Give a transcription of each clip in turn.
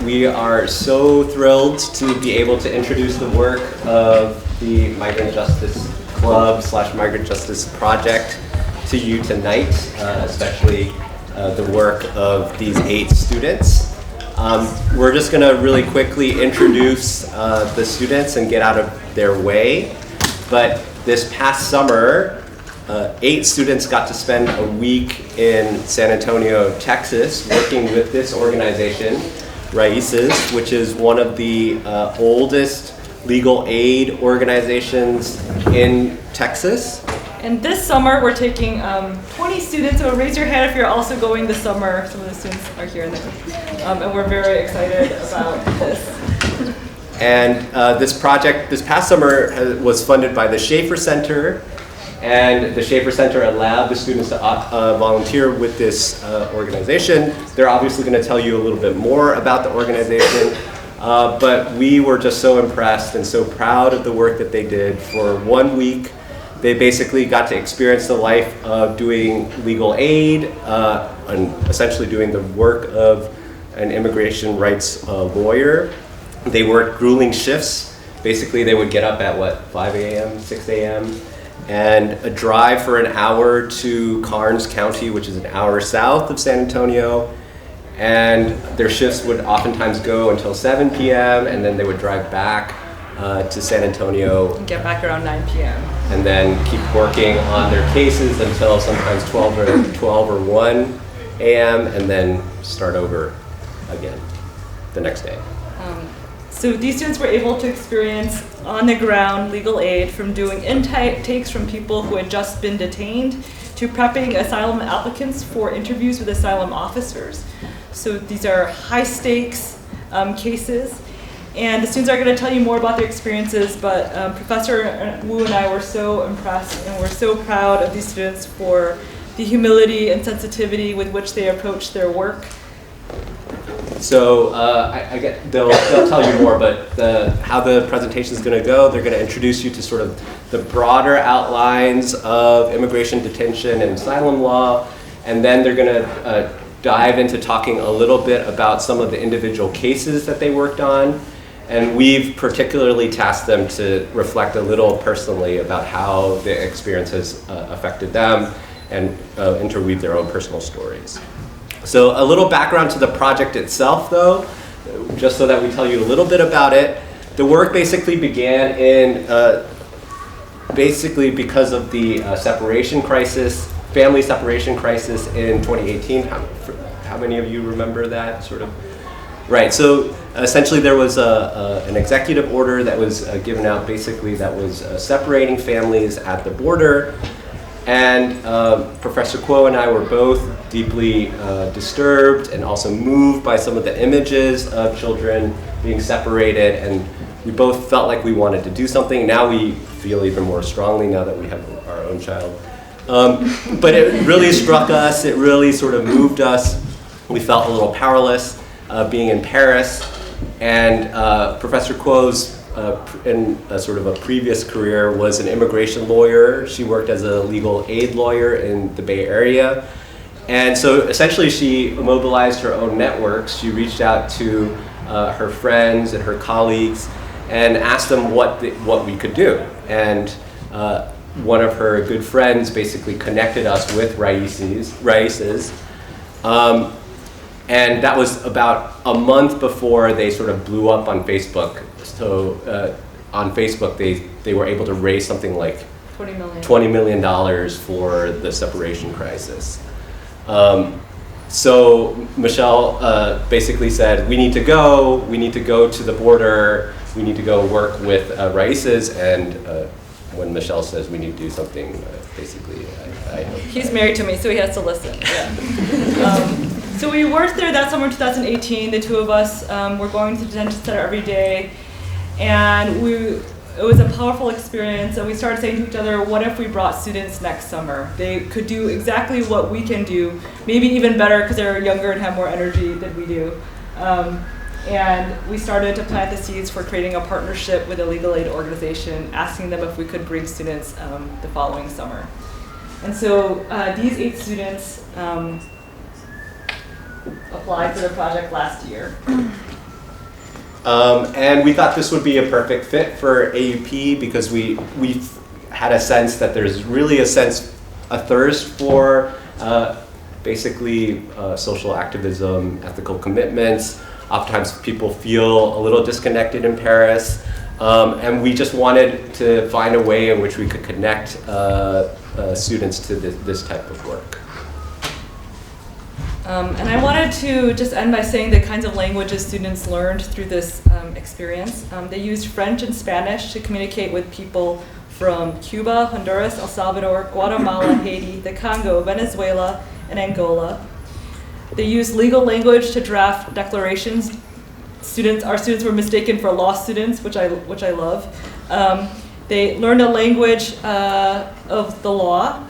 We are so thrilled to be able to introduce the work of the Migrant Justice Club / Migrant Justice Project to you tonight, especially the work of these 8 students. We're just going to really quickly introduce the students and get out of their way. But this past summer, 8 students got to spend a week in San Antonio, Texas, working with this organization, RAICES, which is one of the oldest legal aid organizations in Texas. And this summer, we're taking 20 students, so raise your hand if you're also going this summer. Some of the students are here, and we're very excited about this. And this project, this past summer, was funded by the Schaeffer Center, and the Schaeffer Center allowed the students to volunteer with this organization. They're obviously going to tell you a little bit more about the organization, but we were just so impressed and so proud of the work that they did. For 1 week, they basically got to experience the life of doing legal aid and essentially doing the work of an immigration rights lawyer. They worked grueling shifts. Basically, they would get up at 5 a.m., 6 a.m., and a drive for an hour to Karnes County, which is an hour south of San Antonio. And their shifts would oftentimes go until 7 p.m., and then they would drive back to San Antonio. And get back around 9 p.m. And then keep working on their cases until sometimes 12 or 1 a.m., and then start over again the next day. So these students were able to experience on-the-ground legal aid, from doing intakes from people who had just been detained to prepping asylum applicants for interviews with asylum officers. So these are high-stakes cases, and the students are going to tell you more about their experiences, but Professor Wu and I were so impressed, and we're so proud of these students for the humility and sensitivity with which they approach their work. So they'll tell you more, but how the presentation is going to go, they're going to introduce you to sort of the broader outlines of immigration, detention, and asylum law, and then they're going to dive into talking a little bit about some of the individual cases that they worked on, and we've particularly tasked them to reflect a little personally about how the experience has affected them and interweave their own personal stories. So a little background to the project itself, though, just so that we tell you a little bit about it. The work basically began in, because of the family separation crisis in 2018. How many of you remember that sort of? Right, so essentially there was an executive order that was given out basically that was separating families at the border. And Professor Kuo and I were both deeply disturbed and also moved by some of the images of children being separated, and we both felt like we wanted to do something. Now we feel even more strongly now that we have our own child. But it really struck us, it really sort of moved us. We felt a little powerless being in Paris, and Professor Kuo's in a sort of a previous career was an immigration lawyer. She worked as a legal aid lawyer in the Bay Area. And so essentially she mobilized her own networks. She reached out to her friends and her colleagues and asked them what we could do. And one of her good friends basically connected us with RAICES. And that was about a month before they sort of blew up on Facebook. So on Facebook, they were able to raise something like $20 million for the separation crisis. So Michelle basically said, we need to go to the border, we need to go work with RAICES, and when Michelle says we need to do something, basically I hope. He's married to me, so he has to listen. Yeah. So we worked there that summer in 2018, the two of us were going to the Detention Center every day, and it was a powerful experience, and we started saying to each other, what if we brought students next summer? They could do exactly what we can do, maybe even better because they're younger and have more energy than we do. And we started to plant the seeds for creating a partnership with a legal aid organization, asking them if we could bring students the following summer. And so these 8 students applied for the project last year. And we thought this would be a perfect fit for AUP because we had a sense that there's really a thirst for basically social activism, ethical commitments. Oftentimes people feel a little disconnected in Paris. And we just wanted to find a way in which we could connect students to this type of work. And I wanted to just end by saying the kinds of languages students learned through this experience. They used French and Spanish to communicate with people from Cuba, Honduras, El Salvador, Guatemala, Haiti, the Congo, Venezuela, and Angola. They used legal language to draft declarations. Our students were mistaken for law students, which I love. They learned a language of the law.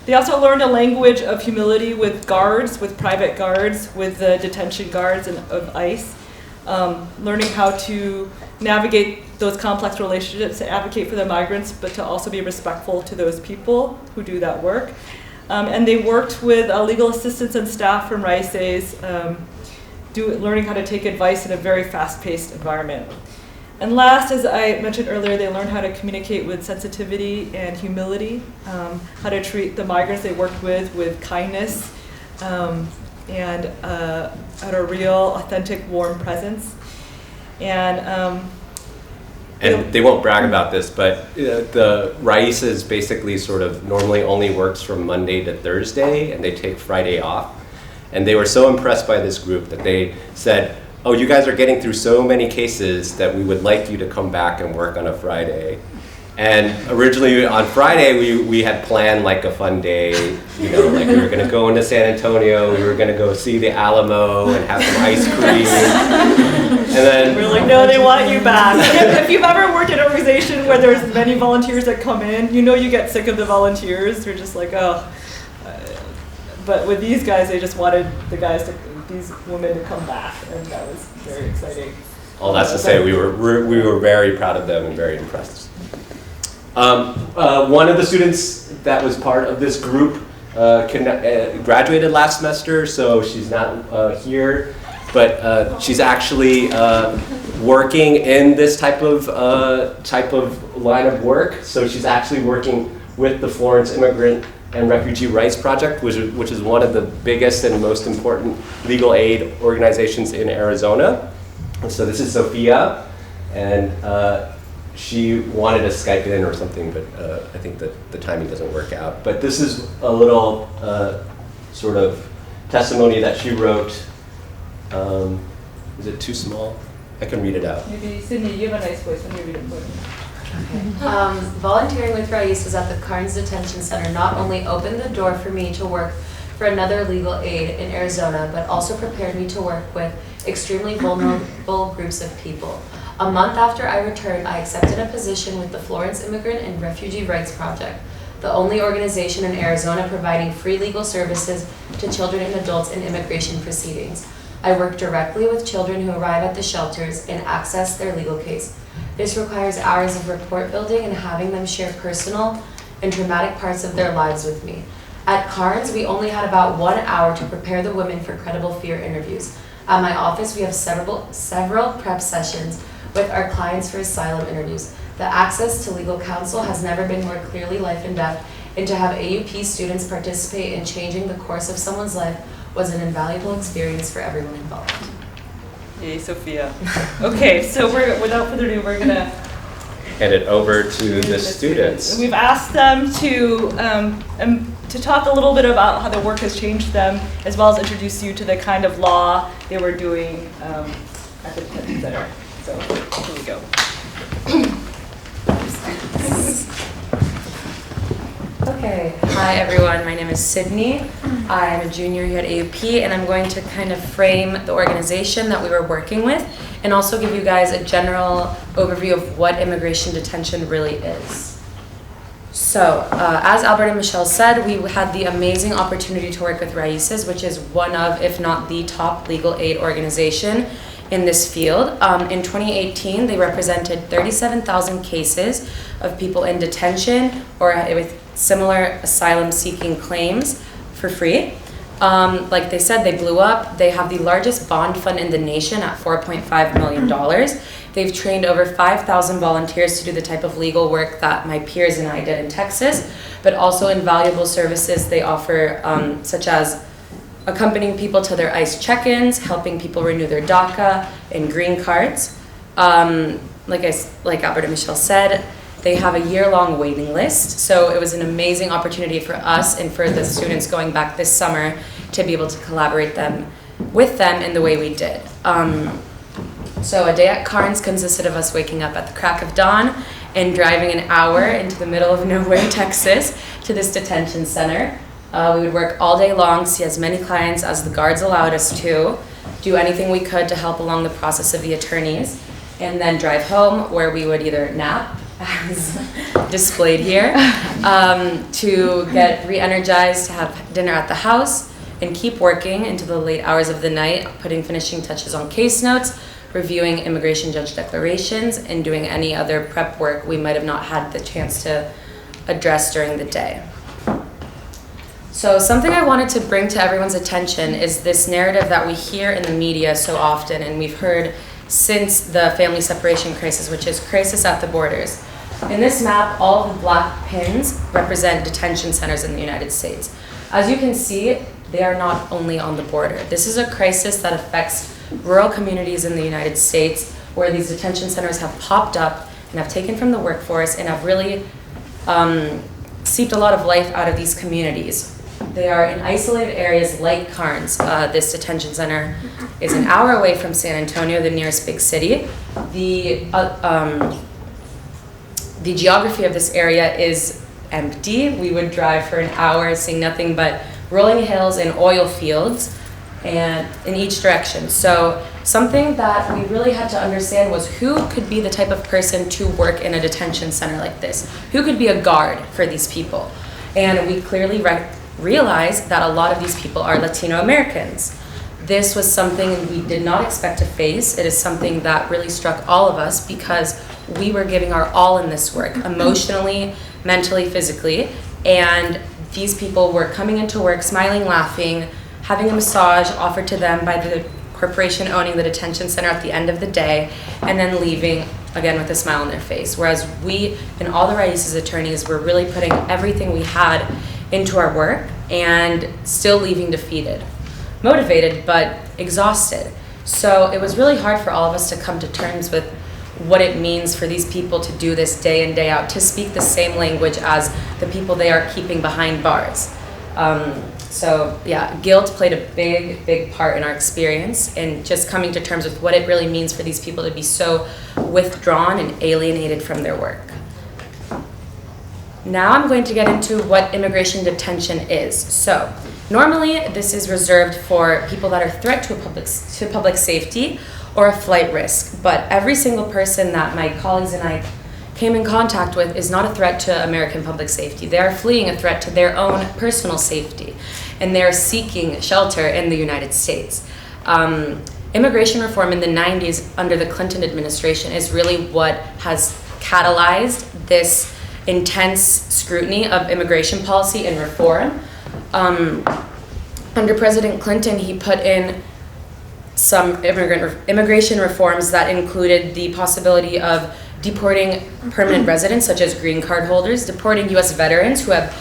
They also learned a language of humility with guards, with private guards, with the detention guards of ICE, learning how to navigate those complex relationships, to advocate for the migrants, but to also be respectful to those people who do that work. And they worked with legal assistants and staff from RAICES, learning how to take advice in a very fast-paced environment. And last, as I mentioned earlier, they learned how to communicate with sensitivity and humility, how to treat the migrants they worked with kindness, and at a real, authentic, warm presence. And they won't brag about this, but the RAICES basically sort of normally only works from Monday to Thursday, and they take Friday off. And they were so impressed by this group that they said, oh, you guys are getting through so many cases that we would like you to come back and work on a Friday. And originally on Friday, we had planned like a fun day, like we were gonna go into San Antonio, we were gonna go see the Alamo and have some ice cream. And then we're like, no, they want you back. If you've ever worked in an organization where there's many volunteers that come in, you get sick of the volunteers. You're just like, oh. But with these guys, they just wanted these women to come back, and that was very exciting. All that's to say, we were very proud of them and very impressed. One of the students that was part of this group graduated last semester, so she's not here, but she's actually working in this type of line of work. So she's actually working with the Florence Immigrant and Refugee Rights Project, which is one of the biggest and most important legal aid organizations in Arizona. So this is Safira, and she wanted to Skype in or something, but I think that the timing doesn't work out. But this is a little sort of testimony that she wrote. Is it too small? I can read it out. Maybe, Sydney, you have a nice voice when you read it for me. Volunteering with RAICES at the Carnes Detention Center not only opened the door for me to work for another legal aid in Arizona, but also prepared me to work with extremely vulnerable groups of people. A month after I returned, I accepted a position with the Florence Immigrant and Refugee Rights Project, the only organization in Arizona providing free legal services to children and adults in immigration proceedings. I work directly with children who arrive at the shelters and access their legal case. This requires hours of report building and having them share personal and traumatic parts of their lives with me. At Carnes, we only had about 1 hour to prepare the women for credible fear interviews. At my office, we have several prep sessions with our clients for asylum interviews. The access to legal counsel has never been more clearly life and death, and to have AUP students participate in changing the course of someone's life was an invaluable experience for everyone involved. Yay, Sophia. Okay, so without further ado, we're gonna hand it over to the students. We've asked them to talk a little bit about how the work has changed them, as well as introduce you to the kind of law they were doing at the detention center. So here we go. Okay, hi everyone, my name is Sydney. I'm a junior here at AUP, and I'm going to kind of frame the organization that we were working with and also give you guys a general overview of what immigration detention really is. So, as Albert and Michelle said, we had the amazing opportunity to work with RAICES, which is one of, if not the top legal aid organization in this field. In 2018, they represented 37,000 cases of people in detention or with similar asylum-seeking claims for free. Like they said, they blew up. They have the largest bond fund in the nation at $4.5 million. They've trained over 5,000 volunteers to do the type of legal work that my peers and I did in Texas, but also invaluable services they offer, such as accompanying people to their ICE check-ins, helping people renew their DACA and green cards. Like Albert and Michelle said, they have a year-long waiting list, so it was an amazing opportunity for us and for the students going back this summer to be able to collaborate with them in the way we did. So a day at Carnes consisted of us waking up at the crack of dawn and driving an hour into the middle of nowhere, Texas, to this detention center. We would work all day long, see as many clients as the guards allowed us to, do anything we could to help along the process of the attorneys, and then drive home, where we would either nap, as displayed here, to get re-energized, to have dinner at the house, and keep working into the late hours of the night, putting finishing touches on case notes, reviewing immigration judge declarations, and doing any other prep work we might have not had the chance to address during the day. So something I wanted to bring to everyone's attention is this narrative that we hear in the media so often, and we've heard since the family separation crisis, which is crisis at the borders. In this map, all of the black pins represent detention centers in the United States. As you can see, they are not only on the border. This is a crisis that affects rural communities in the United States, where these detention centers have popped up and have taken from the workforce and have really seeped a lot of life out of these communities. They are in isolated areas like Carnes. This detention center is an hour away from San Antonio, the nearest big city. The geography of this area is empty. We would drive for an hour seeing nothing but rolling hills and oil fields, and in each direction. So something that we really had to understand was who could be the type of person to work in a detention center like this? Who could be a guard for these people? And we clearly realized that a lot of these people are Latino Americans. This was something we did not expect to face. It is something that really struck all of us because we were giving our all in this work, emotionally, mentally, physically, and these people were coming into work, smiling, laughing, having a massage offered to them by the corporation owning the detention center at the end of the day, and then leaving again with a smile on their face. Whereas we and all the RAICES attorneys were really putting everything we had into our work and still leaving defeated, motivated but exhausted. So it was really hard for all of us to come to terms with what it means for these people to do this day in, day out, to speak the same language as the people they are keeping behind bars. So yeah, guilt played a big part in our experience and just coming to terms with what it really means for these people to be so withdrawn and alienated from their work. Now I'm going to get into what immigration detention is. So normally this is reserved for people that are a threat to public safety or a flight risk, but every single person that my colleagues and I came in contact with is not a threat to American public safety. They are fleeing a threat to their own personal safety, and they're seeking shelter in the United States. Immigration reform in the 90s under the Clinton administration is really what has catalyzed this intense scrutiny of immigration policy and reform. Under President Clinton, he put in some immigration reforms that included the possibility of deporting permanent residents, such as green card holders, deporting U.S. veterans who have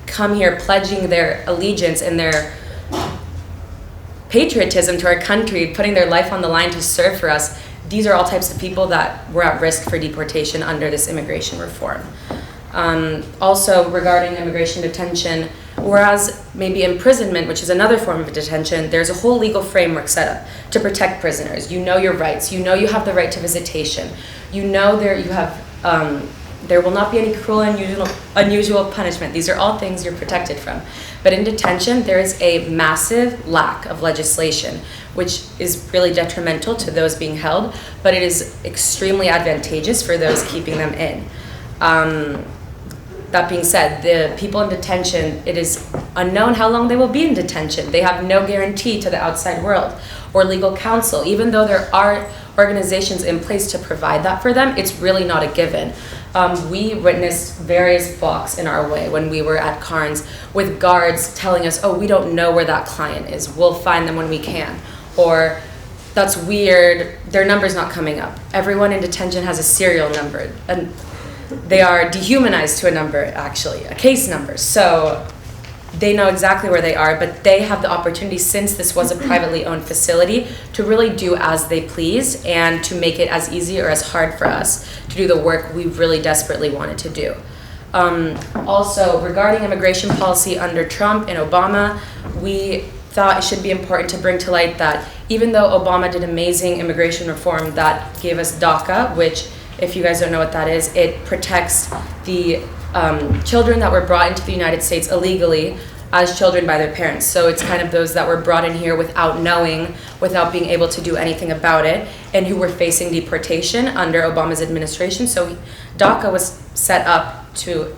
come here pledging their allegiance and their patriotism to our country, putting their life on the line to serve for us. These are all types of people that were at risk for deportation under this immigration reform. Also, regarding immigration detention, whereas maybe imprisonment, which is another form of detention, there's a whole legal framework set up to protect prisoners. You know your rights. You know you have the right to visitation. You know there will not be any cruel and unusual punishment. These are all things you're protected from. But in detention, there is a massive lack of legislation, which is really detrimental to those being held, but it is extremely advantageous for those keeping them in. That being said, the people in detention, it is unknown how long they will be in detention. They have no guarantee to the outside world or legal counsel, even though there are organizations in place to provide that for them, it's really not a given. We witnessed various balks in our way when we were at Carnes with guards telling us, oh, we don't know where that client is. We'll find them when we can. Or, that's weird, their number's not coming up. Everyone in detention has a serial number, and they are dehumanized to a number, actually, a case number. So they know exactly where they are, but they have the opportunity, since this was a privately owned facility, to really do as they please and to make it as easy or as hard for us to do the work we really desperately wanted to do. Also, regarding immigration policy under Trump and Obama, we thought it should be important to bring to light that even though Obama did amazing immigration reform that gave us DACA, which, if you guys don't know what that is, it protects the children that were brought into the United States illegally as children by their parents. So it's kind of those that were brought in here without knowing, without being able to do anything about it, and who were facing deportation under Obama's administration. So DACA was set up to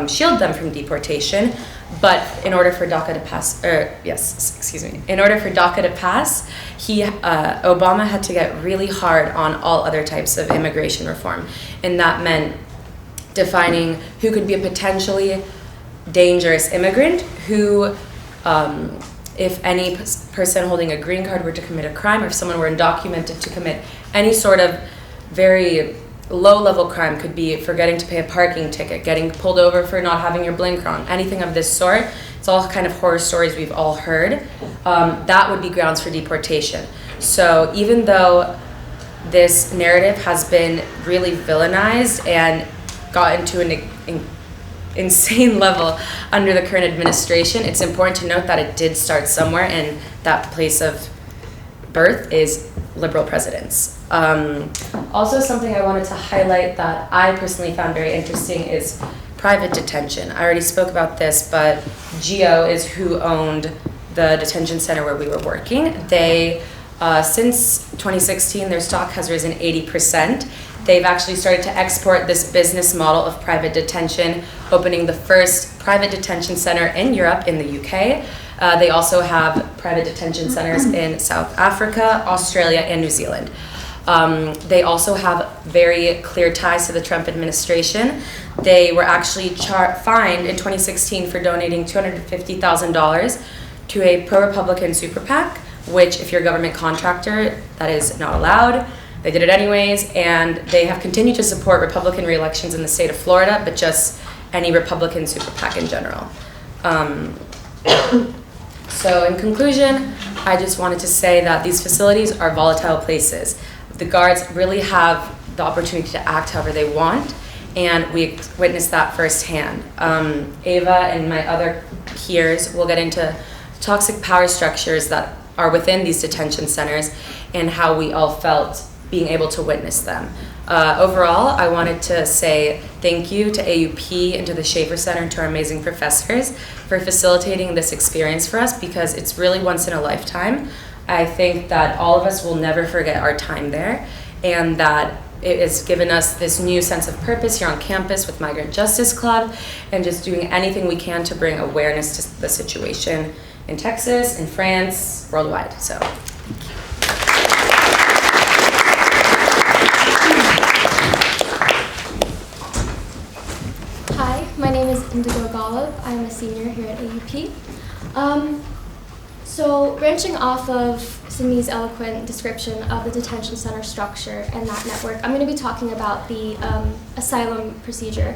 shield them from deportation. But in order for DACA to pass, in order for DACA to pass, Obama had to get really hard on all other types of immigration reform. And that meant defining who could be a potentially dangerous immigrant, who, if any person holding a green card were to commit a crime, or if someone were undocumented to commit any sort of very low-level crime, could be forgetting to pay a parking ticket, getting pulled over for not having your blinker on, anything of this sort. It's all kind of horror stories we've all heard. That would be grounds for deportation. So even though this narrative has been really villainized and gotten to an insane level under the current administration, it's important to note that it did start somewhere, and that place of birth is liberal presidents. Also, something I wanted to highlight that I personally found very interesting is private detention. I already spoke about this, but Geo is who owned the detention center where we were working. They, since 2016, their stock has risen 80%. They've actually started to export this business model of private detention, opening the first private detention center in Europe, in the UK. They also have private detention centers in South Africa, Australia, and New Zealand. They also have very clear ties to the Trump administration. They were actually fined in 2016 for donating $250,000 to a pro-Republican super PAC, which, if you're a government contractor, that is not allowed. They did it anyways, and they have continued to support Republican re-elections in the state of Florida, but just any Republican super PAC in general. So in conclusion, I just wanted to say that these facilities are volatile places. The guards really have the opportunity to act however they want, and we witnessed that firsthand. Ava and my other peers will get into toxic power structures that are within these detention centers and how we all felt being able to witness them. Overall, I wanted to say thank you to AUP and to the Schaeffer Center and to our amazing professors for facilitating this experience for us, because it's really once in a lifetime. I think that all of us will never forget our time there, and that it has given us this new sense of purpose here on campus with Migrant Justice Club, and just doing anything we can to bring awareness to the situation in Texas, in France, worldwide. So. My name is Indigo Golub. I'm a senior here at AUP. So branching off of Sydney's eloquent description of the detention center structure and that network, I'm going to be talking about the asylum procedure.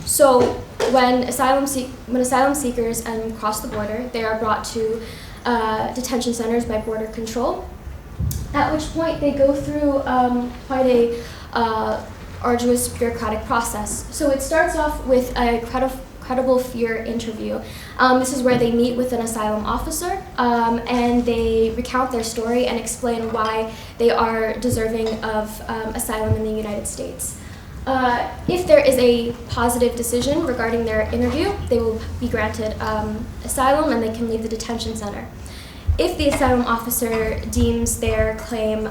So when asylum seekers cross the border, they are brought to detention centers by Border Control, at which point they go through quite a arduous bureaucratic process. So it starts off with a credible fear interview. This is where they meet with an asylum officer and they recount their story and explain why they are deserving of asylum in the United States. If there is a positive decision regarding their interview, they will be granted asylum and they can leave the detention center. If the asylum officer deems their claim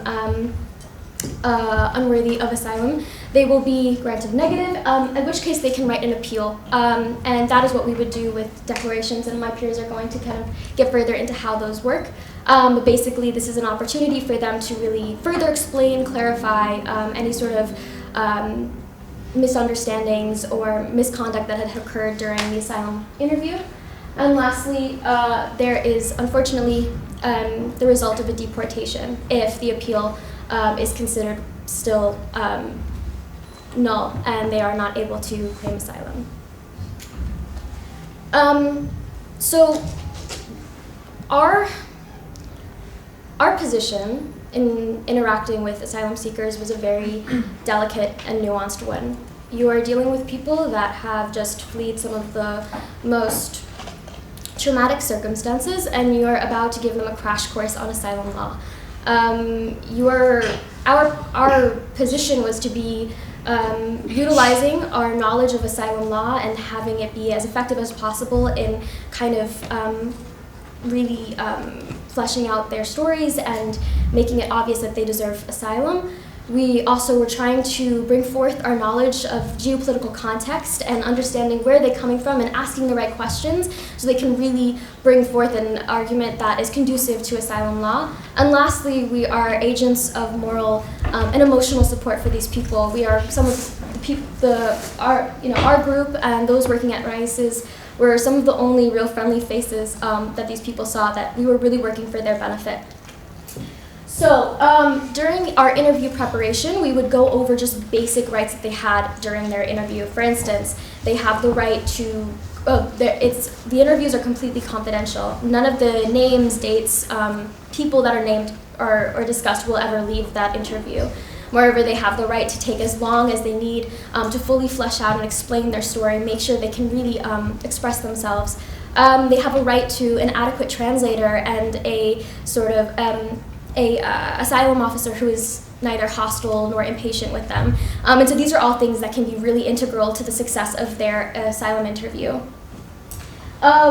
unworthy of asylum, they will be granted negative, in which case they can write an appeal. And that is what we would do with declarations, and my peers are going to kind of get further into how those work. But basically, this is an opportunity for them to really further explain, clarify any sort of misunderstandings or misconduct that had occurred during the asylum interview. And lastly, there is unfortunately the result of a deportation if the appeal is considered still null and they are not able to claim asylum. So our position in interacting with asylum seekers was a very delicate and nuanced one. You are dealing with people that have just fled some of the most traumatic circumstances, and you are about to give them a crash course on asylum law. Our position was to be utilizing our knowledge of asylum law and having it be as effective as possible in kind of really fleshing out their stories and making it obvious that they deserve asylum. We also were trying to bring forth our knowledge of geopolitical context and understanding where they're coming from and asking the right questions so they can really bring forth an argument that is conducive to asylum law. And lastly, we are agents of moral and emotional support for these people. We are some of the people, our group and those working at RAICES were some of the only real friendly faces that these people saw, that we were really working for their benefit. So during our interview preparation, we would go over just basic rights that they had during their interview. For instance, they have the right to, the interviews are completely confidential. None of the names, dates, people that are named or discussed will ever leave that interview. Moreover, they have the right to take as long as they need to fully flesh out and explain their story, make sure they can really express themselves. They have a right to an adequate translator and a sort of asylum officer who is neither hostile nor impatient with them. And so these are all things that can be really integral to the success of their asylum interview.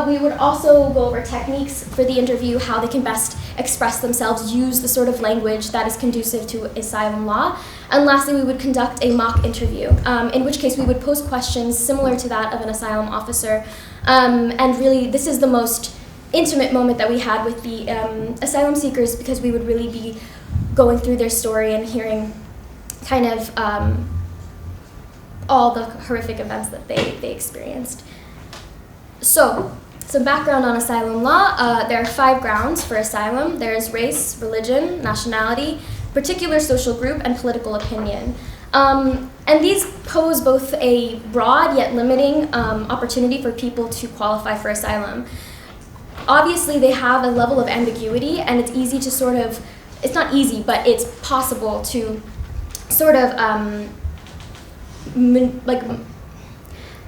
We would also go over techniques for the interview, how they can best express themselves, use the sort of language that is conducive to asylum law. And lastly, we would conduct a mock interview, in which case we would pose questions similar to that of an asylum officer. And really, this is the most intimate moment that we had with the asylum seekers, because we would really be going through their story and hearing kind of all the horrific events that they experienced. So, some background on asylum law. There are 5 grounds for asylum. There's race, religion, nationality, particular social group, and political opinion. And these pose both a broad yet limiting opportunity for people to qualify for asylum. Obviously, they have a level of ambiguity, and it's easy to sort of, it's not easy, but it's possible to sort of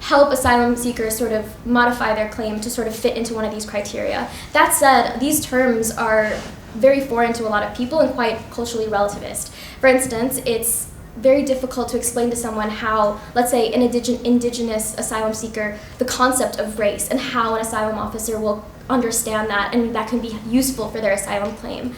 help asylum seekers sort of modify their claim to sort of fit into one of these criteria. That said, these terms are very foreign to a lot of people and quite culturally relativist. For instance, it's very difficult to explain to someone how, let's say, an indigenous asylum seeker, the concept of race and how an asylum officer will understand that, and that can be useful for their asylum claim.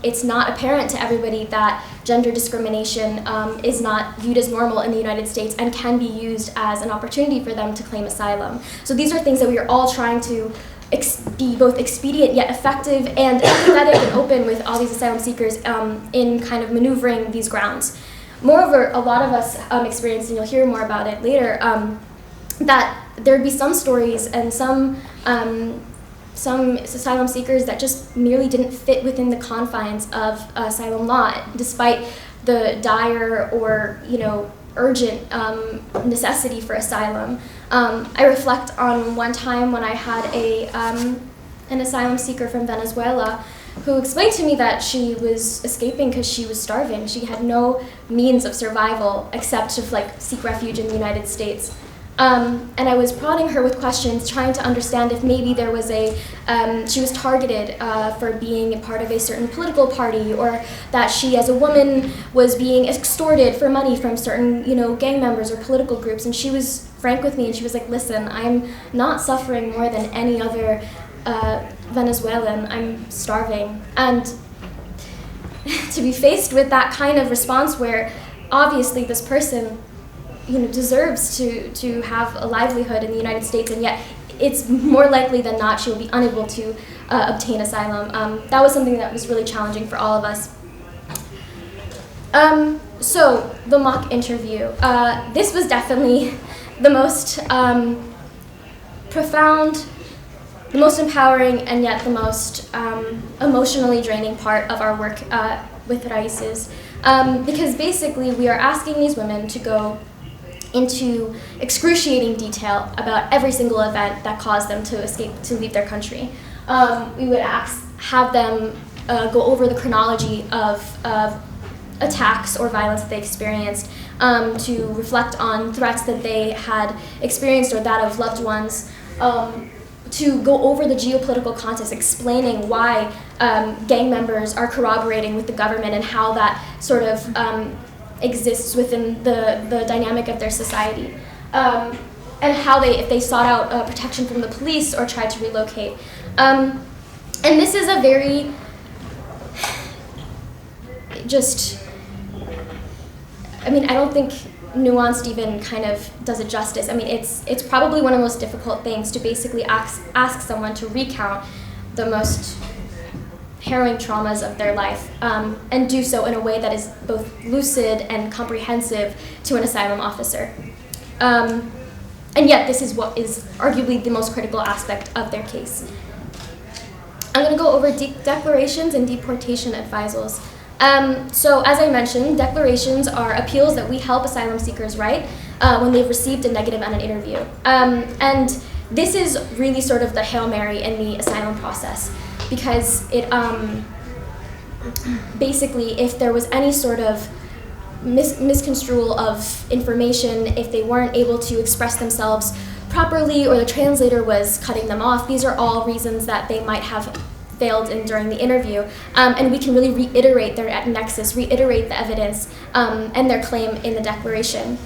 It's not apparent to everybody that gender discrimination is not viewed as normal in the United States and can be used as an opportunity for them to claim asylum. So these are things that we are all trying to be both expedient yet effective and empathetic and open with all these asylum seekers in kind of maneuvering these grounds. Moreover, a lot of us experienced, and you'll hear more about it later, that there'd be some stories and some asylum seekers that just merely didn't fit within the confines of asylum law, despite the dire or urgent necessity for asylum. I reflect on one time when I had an asylum seeker from Venezuela who explained to me that she was escaping because she was starving. She had no means of survival except to seek refuge in the United States. And I was prodding her with questions, trying to understand if maybe there was she was targeted for being a part of a certain political party, or that she as a woman was being extorted for money from certain, gang members or political groups. And she was frank with me, and she was like, listen, I'm not suffering more than any other Venezuelan. I'm starving. And to be faced with that kind of response where obviously this person deserves to have a livelihood in the United States, and yet it's more likely than not she will be unable to obtain asylum. That was something that was really challenging for all of us. So the mock interview. This was definitely the most profound, the most empowering, and yet the most emotionally draining part of our work with RAICES. Because basically we are asking these women to go into excruciating detail about every single event that caused them to escape, to leave their country. We would have them go over the chronology of attacks or violence that they experienced, to reflect on threats that they had experienced or that of loved ones, to go over the geopolitical context, explaining why gang members are corroborating with the government and how that sort of exists within the dynamic of their society, and how if they sought out protection from the police or tried to relocate. And this is a very I don't think nuanced even kind of does it justice. I mean, it's probably one of the most difficult things to basically ask someone to recount the most harrowing traumas of their life, and do so in a way that is both lucid and comprehensive to an asylum officer. And yet this is what is arguably the most critical aspect of their case. I'm going to go over declarations and deportation advisals. So as I mentioned, declarations are appeals that we help asylum seekers write when they've received a negative on an interview. And this is really sort of the Hail Mary in the asylum process, because it basically, if there was any sort of misconstrual of information, if they weren't able to express themselves properly or the translator was cutting them off, these are all reasons that they might have failed during the interview, and we can really reiterate their nexus, reiterate the evidence and their claim in the declaration.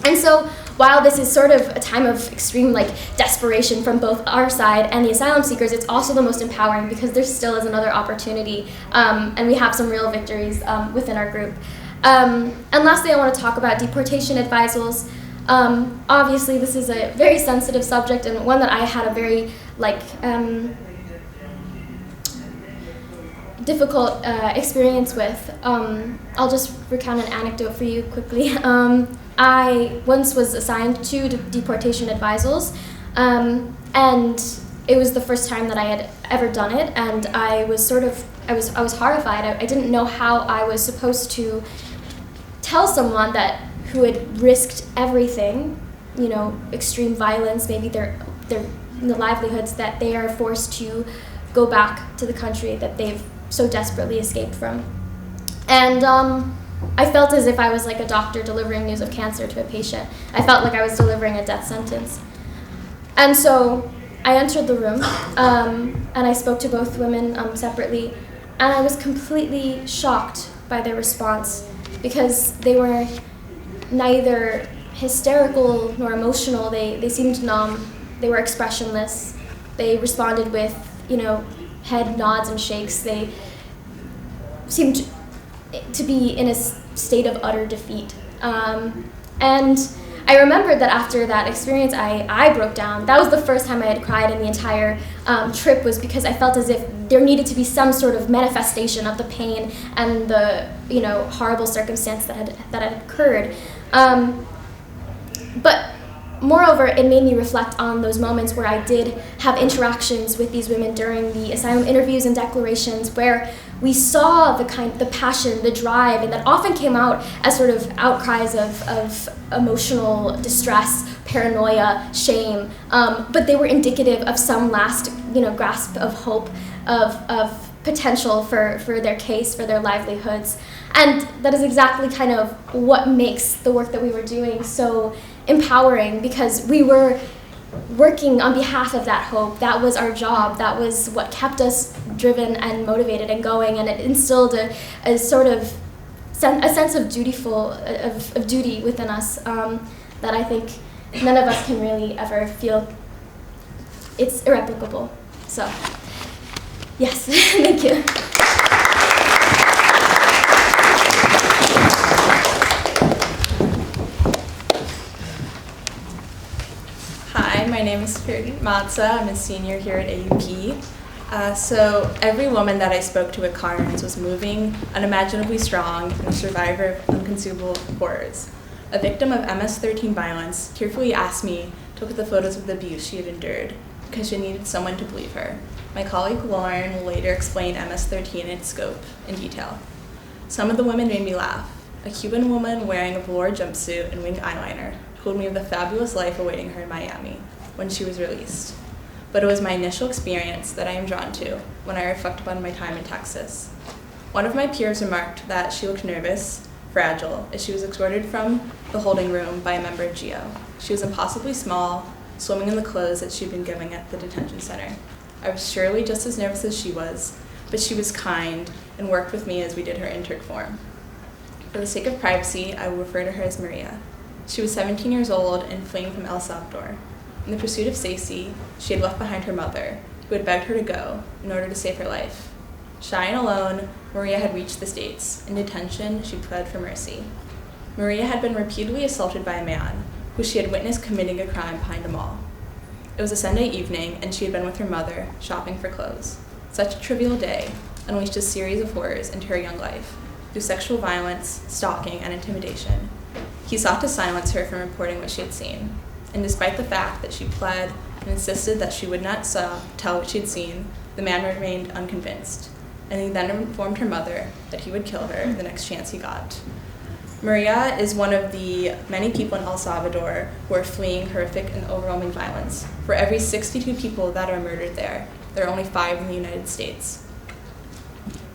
And so while this is sort of a time of extreme desperation from both our side and the asylum seekers, it's also the most empowering because there still is another opportunity, and we have some real victories within our group. And lastly, I want to talk about deportation advisals. Obviously, this is a very sensitive subject and one that I had a very difficult experience with. I'll just recount an anecdote for you quickly. I once was assigned to deportation advisals, and it was the first time that I had ever done it, and I was horrified. I didn't know how I was supposed to tell someone who had risked everything, extreme violence, maybe their livelihoods, that they are forced to go back to the country that they've so desperately escaped from. And I felt as if I was like a doctor delivering news of cancer to a patient. I felt like I was delivering a death sentence. And so I entered the room, and I spoke to both women separately, and I was completely shocked by their response, because they were neither hysterical nor emotional. They seemed numb. They were expressionless. They responded with, head nods and shakes. They seemed to be in a state of utter defeat. And I remembered that after that experience, I broke down. That was the first time I had cried in the entire trip, was because I felt as if there needed to be some sort of manifestation of the pain and the horrible circumstance that had occurred. But moreover, it made me reflect on those moments where I did have interactions with these women during the asylum interviews and declarations, where we saw the passion, the drive, and that often came out as sort of outcries of emotional distress, paranoia, shame, but they were indicative of some last, grasp of hope, of potential for their case, for their livelihoods. And that is exactly kind of what makes the work that we were doing so empowering, because we were working on behalf of that hope. That was our job. That was what kept us driven and motivated and going, and it instilled a sort of a sense of duty within us that I think none of us can really ever feel. It's irreplicable. So, yes, thank you. Hi, my name is Safira. Newton-Matza. I'm a senior here at AUP. So every woman that I spoke to at Carnes was moving, unimaginably strong, and a survivor of unconceivable horrors. A victim of MS-13 violence tearfully asked me to look at the photos of the abuse she had endured because she needed someone to believe her. My colleague Lauren will later explain MS-13 and its scope in detail. Some of the women made me laugh. A Cuban woman wearing a velour jumpsuit and winged eyeliner told me of the fabulous life awaiting her in Miami when she was released. But it was my initial experience that I am drawn to when I reflect upon my time in Texas. One of my peers remarked that she looked nervous, fragile, as she was escorted from the holding room by a member of GEO. She was impossibly small, swimming in the clothes that she'd been given at the detention center. I was surely just as nervous as she was, but she was kind and worked with me as we did her intake form. For the sake of privacy, I will refer to her as Maria. She was 17 years old and fleeing from El Salvador. In the pursuit of safety, she had left behind her mother, who had begged her to go in order to save her life. Shy and alone, Maria had reached the States. In detention, she pled for mercy. Maria had been repeatedly assaulted by a man, who she had witnessed committing a crime behind a mall. It was a Sunday evening, and she had been with her mother, shopping for clothes. Such a trivial day unleashed a series of horrors into her young life, through sexual violence, stalking, and intimidation. He sought to silence her from reporting what she had seen, and despite the fact that she pled and insisted that she would not tell what she had seen, the man remained unconvinced, and he then informed her mother that he would kill her the next chance he got. Maria is one of the many people in El Salvador who are fleeing horrific and overwhelming violence. For every 62 people that are murdered there are only 5 in the United States.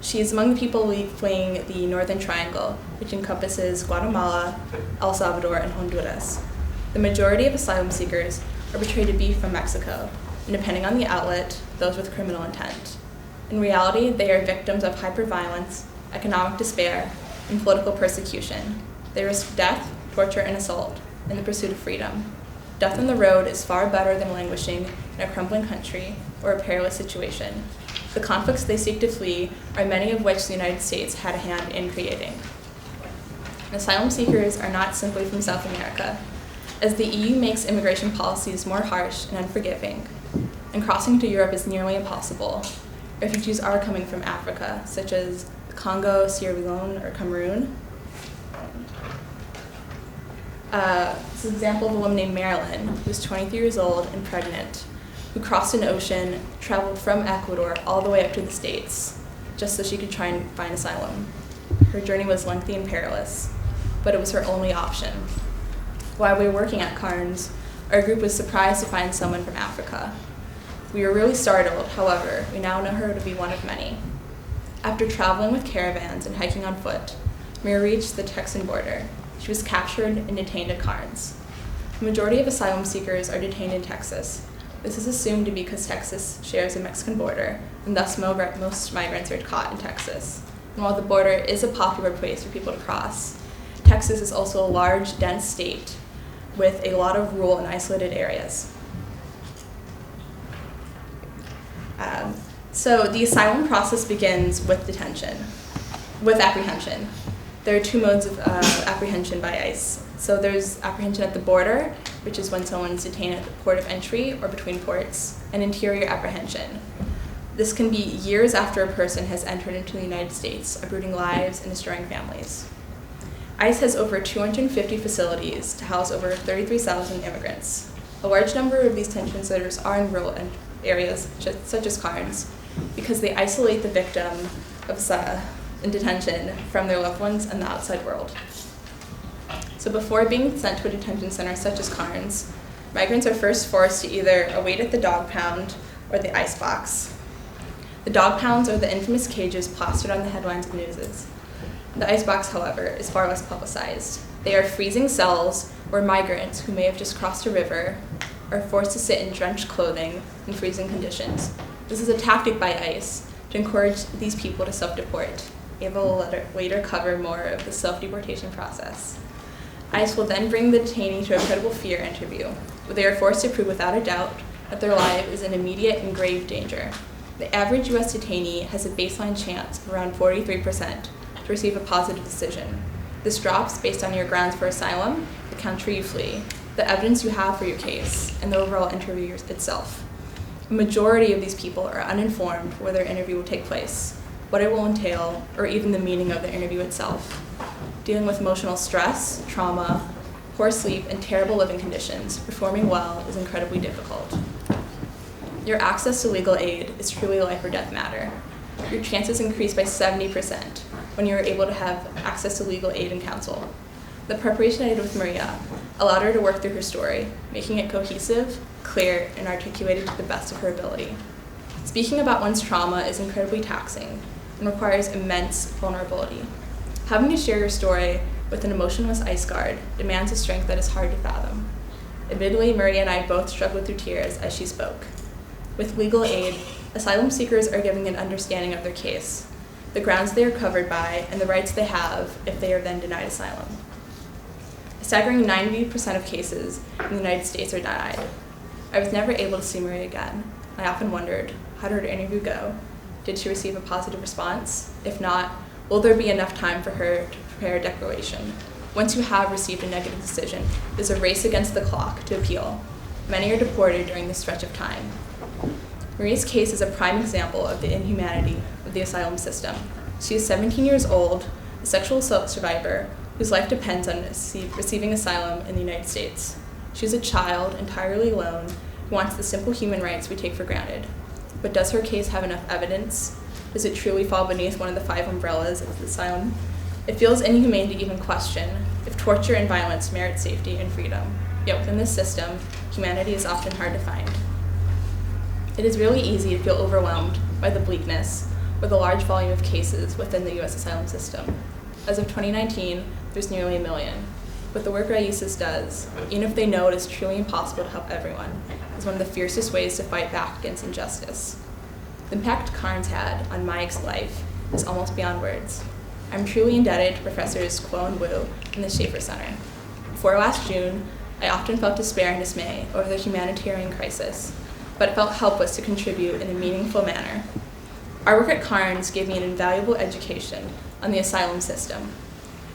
She is among the people fleeing the Northern Triangle, which encompasses Guatemala, El Salvador, and Honduras. The majority of asylum seekers are portrayed to be from Mexico, and depending on the outlet, those with criminal intent. In reality, they are victims of hyperviolence, economic despair, and political persecution. They risk death, torture, and assault in the pursuit of freedom. Death on the road is far better than languishing in a crumbling country or a perilous situation. The conflicts they seek to flee are many of which the United States had a hand in creating. Asylum seekers are not simply from South America. As the EU makes immigration policies more harsh and unforgiving, and crossing to Europe is nearly impossible, refugees are coming from Africa, such as the Congo, Sierra Leone, or Cameroon. It's an example of a woman named Marilyn, who was 23 years old and pregnant, who crossed an ocean, traveled from Ecuador all the way up to the States, just so she could try and find asylum. Her journey was lengthy and perilous, but it was her only option. While we were working at Carnes, our group was surprised to find someone from Africa. We were really startled, however, we now know her to be one of many. After traveling with caravans and hiking on foot, Maria reached the Texan border. She was captured and detained at Carnes. The majority of asylum seekers are detained in Texas. This is assumed to be because Texas shares a Mexican border, and thus most migrants are caught in Texas. And while the border is a popular place for people to cross, Texas is also a large, dense state with a lot of rural and isolated areas. So the asylum process begins with apprehension. There are 2 modes of apprehension by ICE. So there's apprehension at the border, which is when someone's detained at the port of entry or between ports, and interior apprehension. This can be years after a person has entered into the United States, uprooting lives and destroying families. ICE has over 250 facilities to house over 33,000 immigrants. A large number of these detention centers are in rural areas, such as Carnes, because they isolate the victim in detention from their loved ones and the outside world. So before being sent to a detention center such as Carnes, migrants are first forced to either await at the dog pound or the ice box. The dog pounds are the infamous cages plastered on the headlines of newses. The ice box, however, is far less publicized. They are freezing cells where migrants who may have just crossed a river are forced to sit in drenched clothing in freezing conditions. This is a tactic by ICE to encourage these people to self-deport. Ava will later cover more of the self-deportation process. ICE will then bring the detainee to a credible fear interview, where they are forced to prove without a doubt that their life is in immediate and grave danger. The average U.S. detainee has a baseline chance of around 43% to receive a positive decision. This drops based on your grounds for asylum, the country you flee, the evidence you have for your case, and the overall interview itself. A majority of these people are uninformed where their interview will take place, what it will entail, or even the meaning of the interview itself. Dealing with emotional stress, trauma, poor sleep, and terrible living conditions, performing well is incredibly difficult. Your access to legal aid is truly a life or death matter. Your chances increase by 70% when you are able to have access to legal aid and counsel. The preparation I did with Maria allowed her to work through her story, making it cohesive, clear, and articulated to the best of her ability. Speaking about one's trauma is incredibly taxing and requires immense vulnerability. Having to share your story with an emotionless ice guard demands a strength that is hard to fathom. Admittedly, Maria and I both struggled through tears as she spoke. With legal aid, asylum seekers are given an understanding of their case, the grounds they are covered by, and the rights they have if they are then denied asylum. A staggering 90% of cases in the United States are denied. I was never able to see Maria again. I often wondered, how did her interview go? Did she receive a positive response? If not, will there be enough time for her to prepare a declaration? Once you have received a negative decision, there's a race against the clock to appeal. Many are deported during this stretch of time. Maria's case is a prime example of the inhumanity of the asylum system. She is 17 years old, a sexual assault survivor whose life depends on receiving asylum in the United States. She is a child, entirely alone, who wants the simple human rights we take for granted. But does her case have enough evidence? Does it truly fall beneath one of the 5 umbrellas of asylum? It feels inhumane to even question if torture and violence merit safety and freedom. Yet within this system, humanity is often hard to find. It is really easy to feel overwhelmed by the bleakness or the large volume of cases within the U.S. asylum system. As of 2019, there's nearly 1 million. But the work RAICES does, even if they know it is truly impossible to help everyone, is one of the fiercest ways to fight back against injustice. The impact Karn's had on Mike's life is almost beyond words. I'm truly indebted to Professors Kuo and Wu in the Schaeffer Center. Before last June, I often felt despair and dismay over the humanitarian crisis, but felt helpless to contribute in a meaningful manner. Our work at Karn's gave me an invaluable education on the asylum system,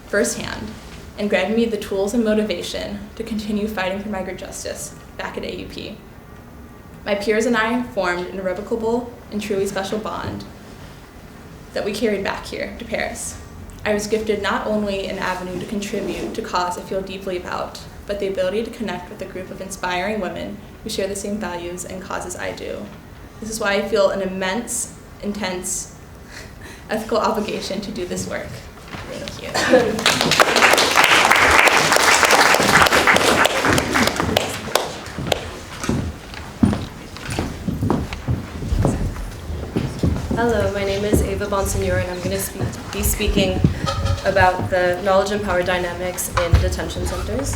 firsthand, and granted me the tools and motivation to continue fighting for migrant justice back at AUP. My peers and I formed an irrevocable and truly special bond that we carried back here to Paris. I was gifted not only an avenue to contribute to cause I feel deeply about, but the ability to connect with a group of inspiring women who share the same values and causes I do. This is why I feel an immense, intense, ethical obligation to do this work. Thank you. Hello, my name is Ava Bonsignour, and I'm going to be speaking about the knowledge and power dynamics in detention centers.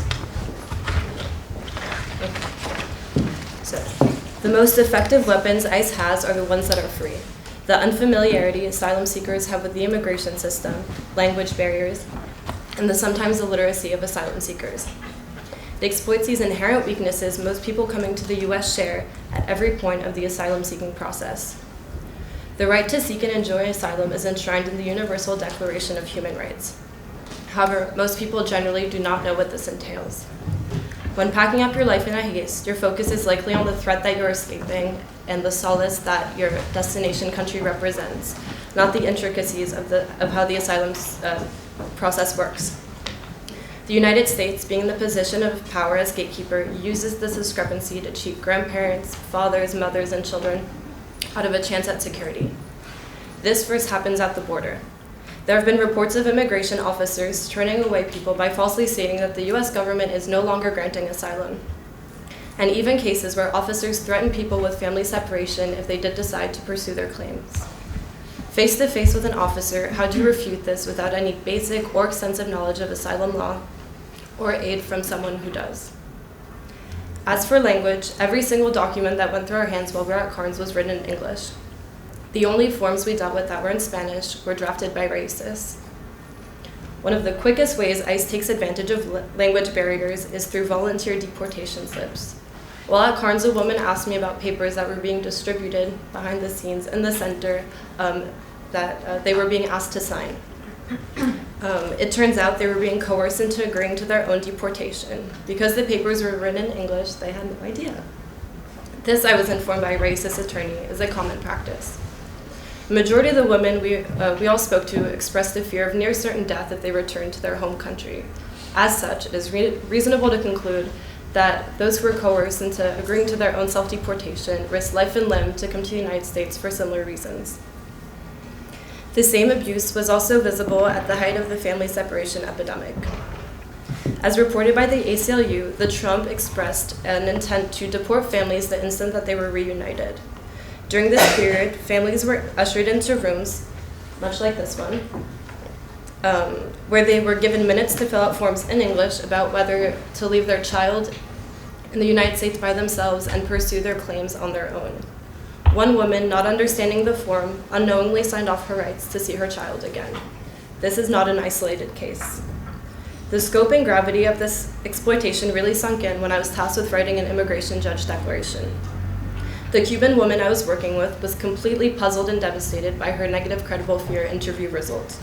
So, the most effective weapons ICE has are the ones that are free. The unfamiliarity asylum seekers have with the immigration system, language barriers, and the sometimes illiteracy of asylum seekers. It exploits these inherent weaknesses most people coming to the U.S. share at every point of the asylum seeking process. The right to seek and enjoy asylum is enshrined in the Universal Declaration of Human Rights. However, most people generally do not know what this entails. When packing up your life in a haste, your focus is likely on the threat that you're escaping and the solace that your destination country represents, not the intricacies of how the asylum process works. The United States, being in the position of power as gatekeeper, uses this discrepancy to cheat grandparents, fathers, mothers, and children out of a chance at security. This first happens at the border. There have been reports of immigration officers turning away people by falsely stating that the U.S. government is no longer granting asylum, and even cases where officers threaten people with family separation if they did decide to pursue their claims. Face to face with an officer, how do you refute this without any basic or extensive knowledge of asylum law or aid from someone who does? As for language, every single document that went through our hands while we were at Karn's was written in English. The only forms we dealt with that were in Spanish were drafted by RAICES. One of the quickest ways ICE takes advantage of language barriers is through volunteer deportation slips. While at Karn's, a woman asked me about papers that were being distributed behind the scenes in the center that they were being asked to sign. It turns out they were being coerced into agreeing to their own deportation. Because the papers were written in English, they had no idea. This, I was informed by a RAICES attorney, is a common practice. The majority of the women we all spoke to expressed the fear of near certain death if they returned to their home country. As such, it is reasonable to conclude that those who were coerced into agreeing to their own self-deportation risked life and limb to come to the United States for similar reasons. The same abuse was also visible at the height of the family separation epidemic. As reported by the ACLU, the Trump expressed an intent to deport families the instant that they were reunited. During this period, families were ushered into rooms, much like this one, where they were given minutes to fill out forms in English about whether to leave their child in the United States by themselves and pursue their claims on their own. One woman, not understanding the form, unknowingly signed off her rights to see her child again. This is not an isolated case. The scope and gravity of this exploitation really sunk in when I was tasked with writing an immigration judge declaration. The Cuban woman I was working with was completely puzzled and devastated by her negative credible fear interview result.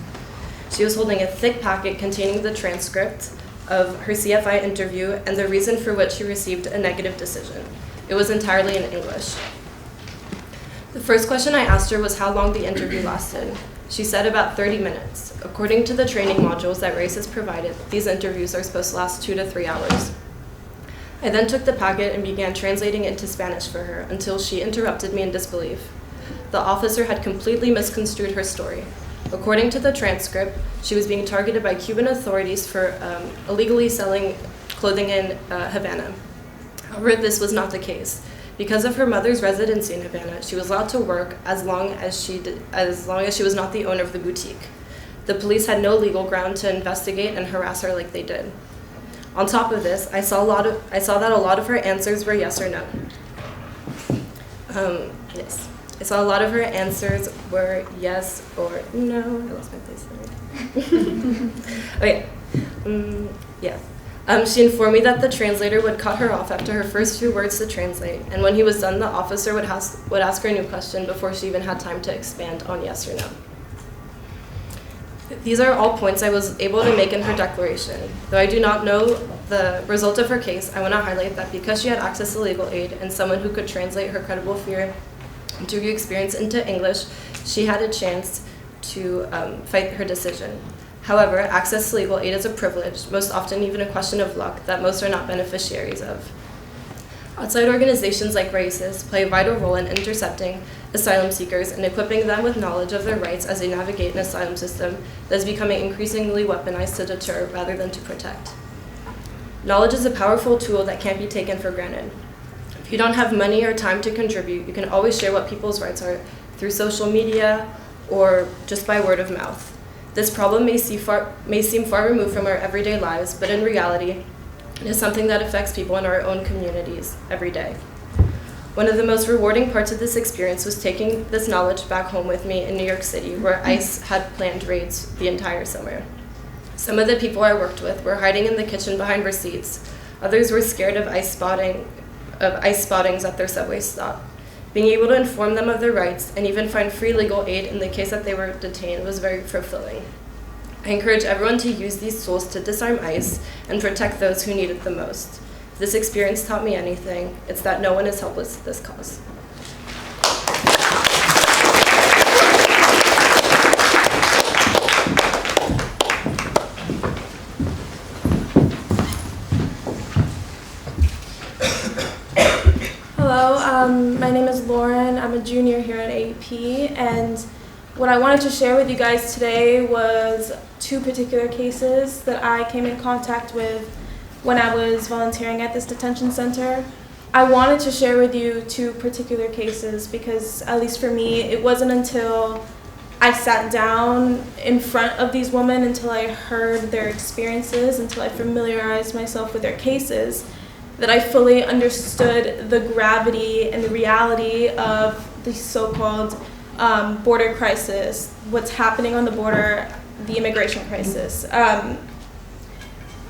She was holding a thick packet containing the transcript of her CFI interview and the reason for which she received a negative decision. It was entirely in English. The first question I asked her was how long the interview lasted. She said about 30 minutes. According to the training modules that RAICES provided, these interviews are supposed to last 2 to 3 hours. I then took the packet and began translating it into Spanish for her until she interrupted me in disbelief. The officer had completely misconstrued her story. According to the transcript, she was being targeted by Cuban authorities for illegally selling clothing in Havana. However, this was not the case. Because of her mother's residency in Havana, she was allowed to work as long as she was not the owner of the boutique. The police had no legal ground to investigate and harass her like they did. On top of this, I saw that a lot of her answers were yes or no. Yes. I saw a lot of her answers were yes or no. I lost my place there. Okay. Yeah. She informed me that the translator would cut her off after her first few words to translate, and when he was done, the officer would ask her a new question before she even had time to expand on yes or no. These are all points I was able to make in her declaration. Though I do not know the result of her case, I want to highlight that because she had access to legal aid and someone who could translate her credible fear interview experience into English, she had a chance to fight her decision. However, access to legal aid is a privilege, most often even a question of luck, that most are not beneficiaries of. Outside organizations like RAICES play a vital role in intercepting asylum seekers and equipping them with knowledge of their rights as they navigate an asylum system that is becoming increasingly weaponized to deter rather than to protect. Knowledge is a powerful tool that can't be taken for granted. If you don't have money or time to contribute, you can always share what people's rights are through social media or just by word of mouth. This problem may seem far removed from our everyday lives, but in reality, it is something that affects people in our own communities every day. One of the most rewarding parts of this experience was taking this knowledge back home with me in New York City, where ICE had planned raids the entire summer. Some of the people I worked with were hiding in the kitchen behind receipts. Others were scared of ICE spottings at their subway stop. Being able to inform them of their rights and even find free legal aid in the case that they were detained was very fulfilling. I encourage everyone to use these tools to disarm ICE and protect those who need it the most. If this experience taught me anything, it's that no one is helpless to this cause. Hello, my name is Lauren. I'm a junior here at AEP, and what I wanted to share with you guys today was 2 particular cases that I came in contact with when I was volunteering at this detention center. I wanted to share with you 2 particular cases because, at least for me, it wasn't until I sat down in front of these women, until I heard their experiences, until I familiarized myself with their cases, that I fully understood the gravity and the reality of the so-called border crisis, what's happening on the border, the immigration crisis.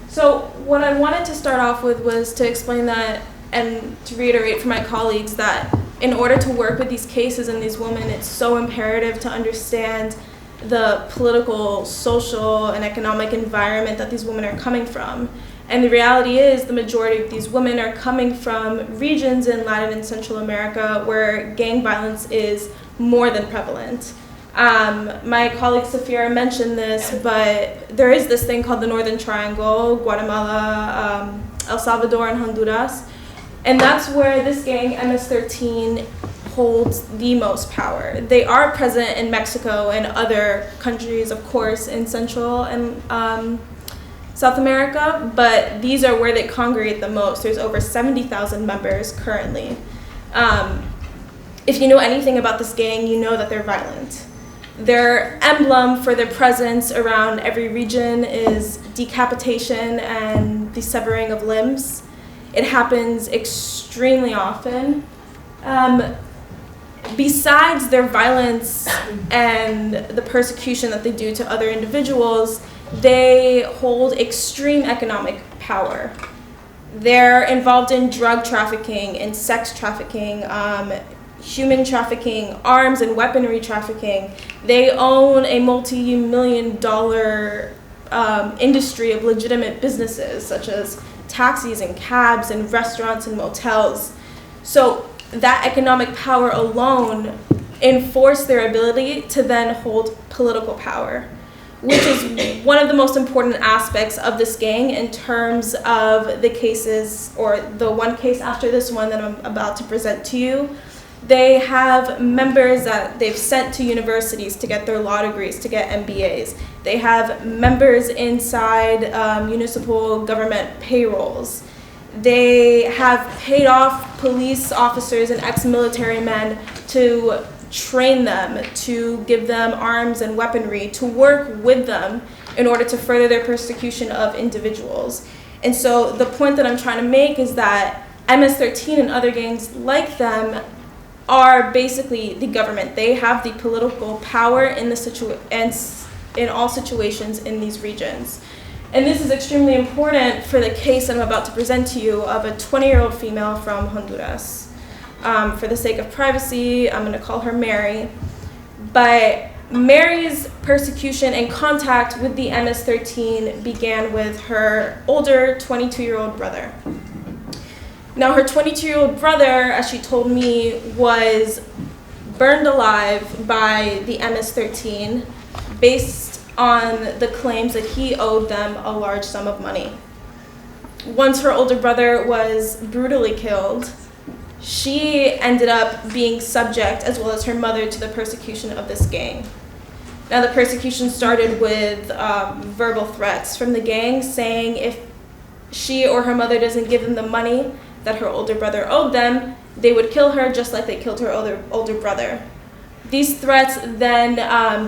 So what I wanted to start off with was to explain that and to reiterate for my colleagues that in order to work with these cases and these women, it's so imperative to understand the political, social, and economic environment that these women are coming from. And the reality is the majority of these women are coming from regions in Latin and Central America where gang violence is more than prevalent. My colleague Safira mentioned this, but there is this thing called the Northern Triangle, Guatemala, El Salvador, and Honduras. And that's where this gang, MS-13, holds the most power. They are present in Mexico and other countries, of course, in Central and South America, but these are where they congregate the most. There's over 70,000 members currently. If you know anything about this gang, you know that they're violent. Their emblem for their presence around every region is decapitation and the severing of limbs. It happens extremely often. Besides their violence and the persecution that they do to other individuals, they hold extreme economic power. They're involved in drug trafficking and sex trafficking, human trafficking, arms and weaponry trafficking. They own a multi-million-dollar industry of legitimate businesses, such as taxis and cabs and restaurants and motels. So that economic power alone enforced their ability to then hold political power, which is one of the most important aspects of this gang in terms of the cases, or the one case after this one that I'm about to present to you. They have members that they've sent to universities to get their law degrees, to get MBAs. They have members inside municipal government payrolls. They have paid off police officers and ex-military men to train them, to give them arms and weaponry, to work with them in order to further their persecution of individuals. And so the point that I'm trying to make is that MS-13 and other gangs like them are basically the government. They have the political power in all situations in these regions. And this is extremely important for the case I'm about to present to you of a 20-year-old female from Honduras. For the sake of privacy, I'm going to call her Mary. But Mary's persecution and contact with the MS-13 began with her older 22-year-old brother. Now, her 22-year-old brother, as she told me, was burned alive by the MS-13 based on the claims that he owed them a large sum of money. Once her older brother was brutally killed, she ended up being subject, as well as her mother, to the persecution of this gang. Now, the persecution started with verbal threats from the gang saying if she or her mother doesn't give them the money that her older brother owed them, they would kill her just like they killed her older brother. These threats then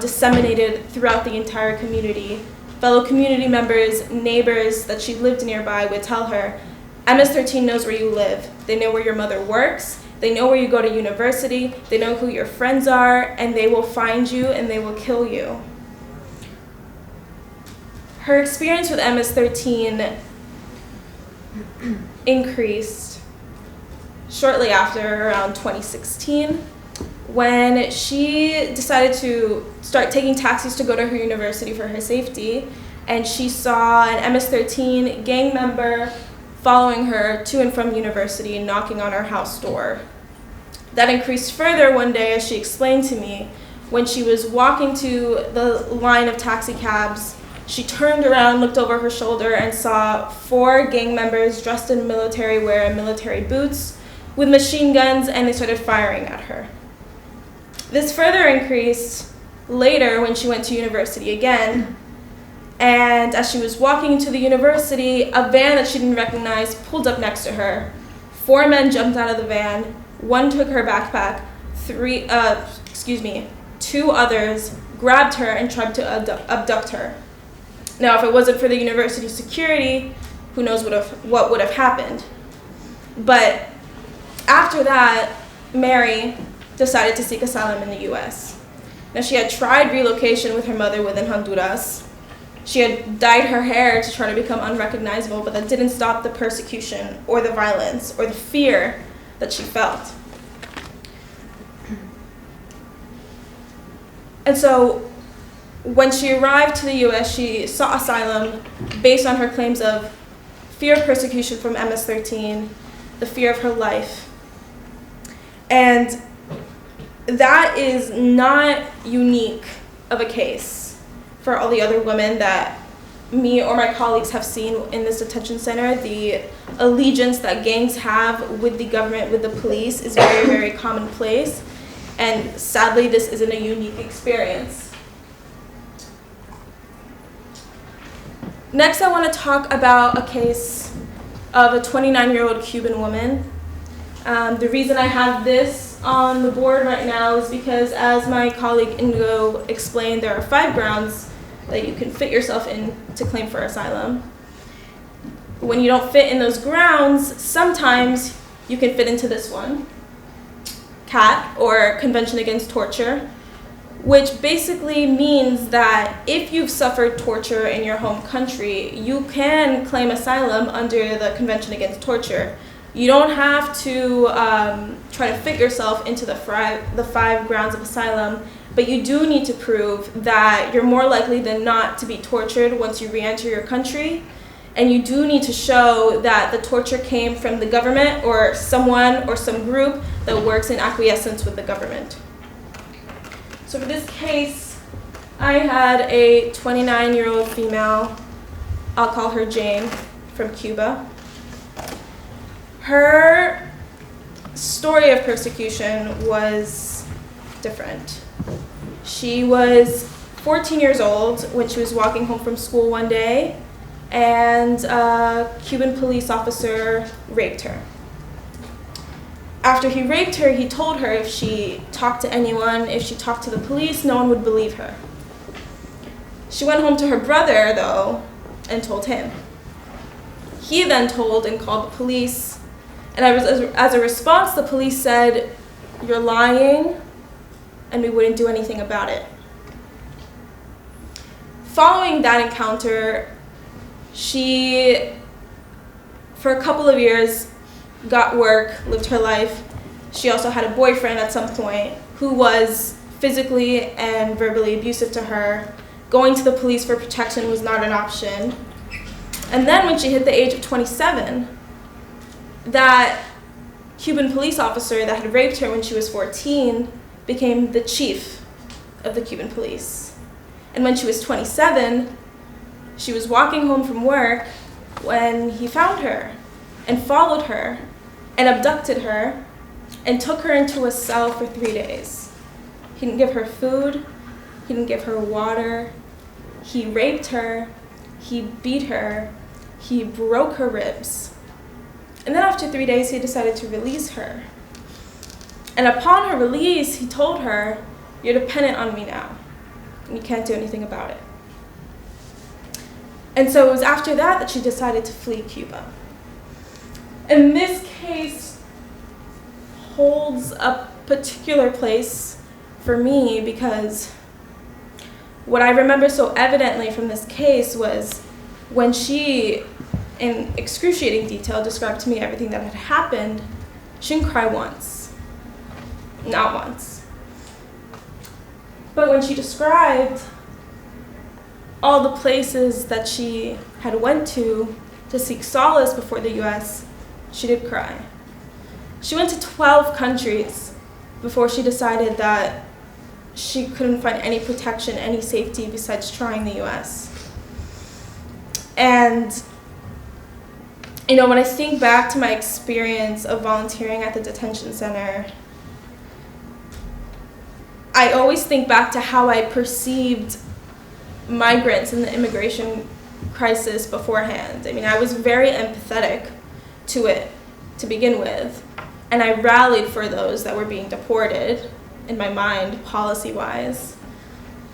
disseminated throughout the entire community. Fellow community members, neighbors that she lived nearby would tell her, MS-13 knows where you live. They know where your mother works. They know where you go to university. They know who your friends are, and they will find you and they will kill you. Her experience with MS-13 increased shortly after, around 2016, when she decided to start taking taxis to go to her university for her safety, and she saw an MS-13 gang member following her to and from university, knocking on her house door. That increased further one day, as she explained to me, when she was walking to the line of taxi cabs. She turned around, looked over her shoulder, and saw 4 gang members dressed in military wear and military boots with machine guns, and they started firing at her. This further increased later when she went to university again, and as she was walking to the university, a van that she didn't recognize pulled up next to her. 4 men jumped out of the van. 1 took her backpack. 2 others grabbed her and tried to abduct her. Now, if it wasn't for the university security, who knows what would have happened. But after that, Mary decided to seek asylum in the US. Now, she had tried relocation with her mother within Honduras. She had dyed her hair to try to become unrecognizable, but that didn't stop the persecution or the violence or the fear that she felt. And so When she arrived to the US, she sought asylum based on her claims of fear of persecution from MS-13, the fear of her life. And that is not unique of a case for all the other women that me or my colleagues have seen in this detention center. The allegiance that gangs have with the government, with the police, is very, very commonplace. And sadly, this isn't a unique experience. Next, I want to talk about a case of a 29-year-old Cuban woman. The reason I have this on the board right now is because, as my colleague Indigo explained, there are 5 grounds that you can fit yourself in to claim for asylum. When you don't fit in those grounds, sometimes you can fit into this one, CAT, or Convention Against Torture, which basically means that if you've suffered torture in your home country, you can claim asylum under the Convention Against Torture. You don't have to try to fit yourself into the 5 grounds of asylum, but you do need to prove that you're more likely than not to be tortured once you re-enter your country, and you do need to show that the torture came from the government or someone or some group that works in acquiescence with the government. So for this case, I had a 29-year-old female, I'll call her Jane, from Cuba. Her story of persecution was different. She was 14 years old when she was walking home from school one day, and a Cuban police officer raped her. After he raped her, he told her if she talked to anyone, if she talked to the police, no one would believe her. She went home to her brother, though, and told him. He then told and called the police, and as a response, the police said, "You're lying," and we wouldn't do anything about it. Following that encounter, she, for a couple of years, got work, lived her life. She also had a boyfriend at some point who was physically and verbally abusive to her. Going to the police for protection was not an option. And then when she hit the age of 27, that Cuban police officer that had raped her when she was 14 became the chief of the Cuban police. And when she was 27, she was walking home from work when he found her and followed her and abducted her and took her into a cell for 3 days. He didn't give her food, he didn't give her water, he raped her, he beat her, he broke her ribs. And then after 3 days, he decided to release her. And upon her release, he told her, "You're dependent on me now, and you can't do anything about it." And so it was after that that she decided to flee Cuba. And this case holds a particular place for me because what I remember so evidently from this case was when she, in excruciating detail, described to me everything that had happened, she didn't cry once. Not once. But when she described all the places that she had went to seek solace before the US, she did cry. She went to 12 countries before she decided that she couldn't find any protection, any safety besides trying the US. And, you know, when I think back to my experience of volunteering at the detention center, I always think back to how I perceived migrants and the immigration crisis beforehand. I mean, I was very empathetic to it to begin with, and I rallied for those that were being deported in my mind, policy-wise.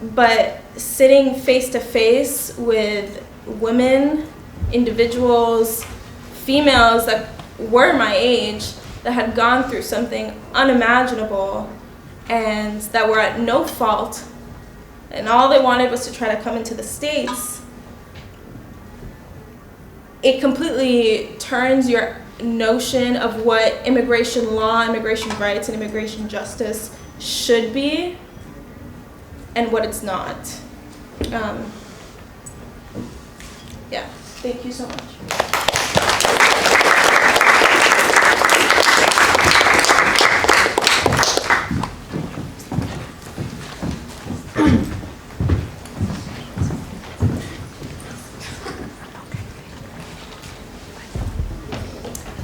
But sitting face to face with women, individuals, females that were my age, that had gone through something unimaginable and that were at no fault, and all they wanted was to try to come into the States, it completely turns your notion of what immigration law, immigration rights, and immigration justice should be and what it's not. Yeah, thank you so much.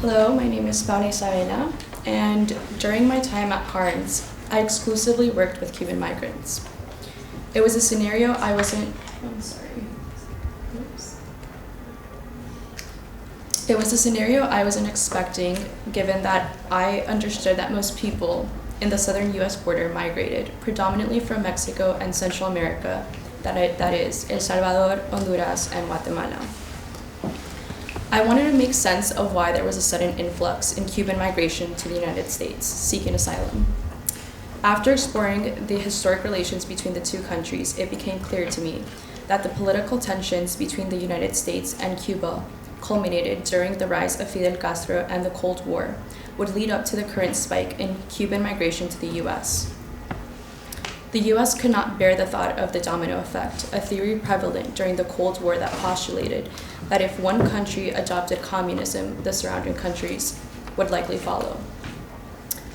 Hello, my name is Paula, and during my time at Carnes, I exclusively worked with Cuban migrants. It was a scenario I wasn't expecting, given that I understood that most people in the southern U.S. border migrated, predominantly from Mexico and Central America, that is, El Salvador, Honduras, and Guatemala. I wanted to make sense of why there was a sudden influx in Cuban migration to the United States, seeking asylum. After exploring the historic relations between the two countries, it became clear to me that the political tensions between the United States and Cuba culminated during the rise of Fidel Castro and the Cold War, would lead up to the current spike in Cuban migration to the U.S. The U.S. could not bear the thought of the domino effect, a theory prevalent during the Cold War that postulated that if one country adopted communism, the surrounding countries would likely follow.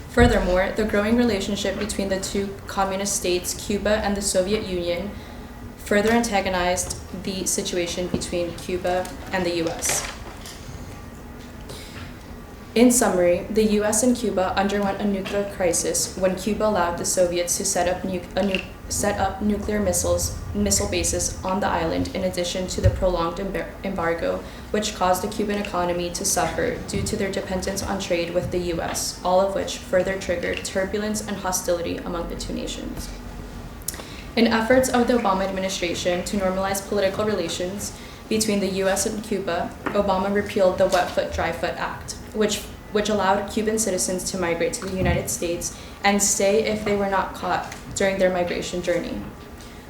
Furthermore, the growing relationship between the two communist states, Cuba and the Soviet Union, further antagonized the situation between Cuba and the U.S. In summary, the U.S. and Cuba underwent a nuclear crisis when Cuba allowed the Soviets to set up nuclear missile bases on the island, in addition to the prolonged embargo, which caused the Cuban economy to suffer due to their dependence on trade with the U.S., all of which further triggered turbulence and hostility among the two nations. In efforts of the Obama administration to normalize political relations between the U.S. and Cuba, Obama repealed the Wet Foot, Dry Foot Act, which allowed Cuban citizens to migrate to the United States and stay if they were not caught during their migration journey.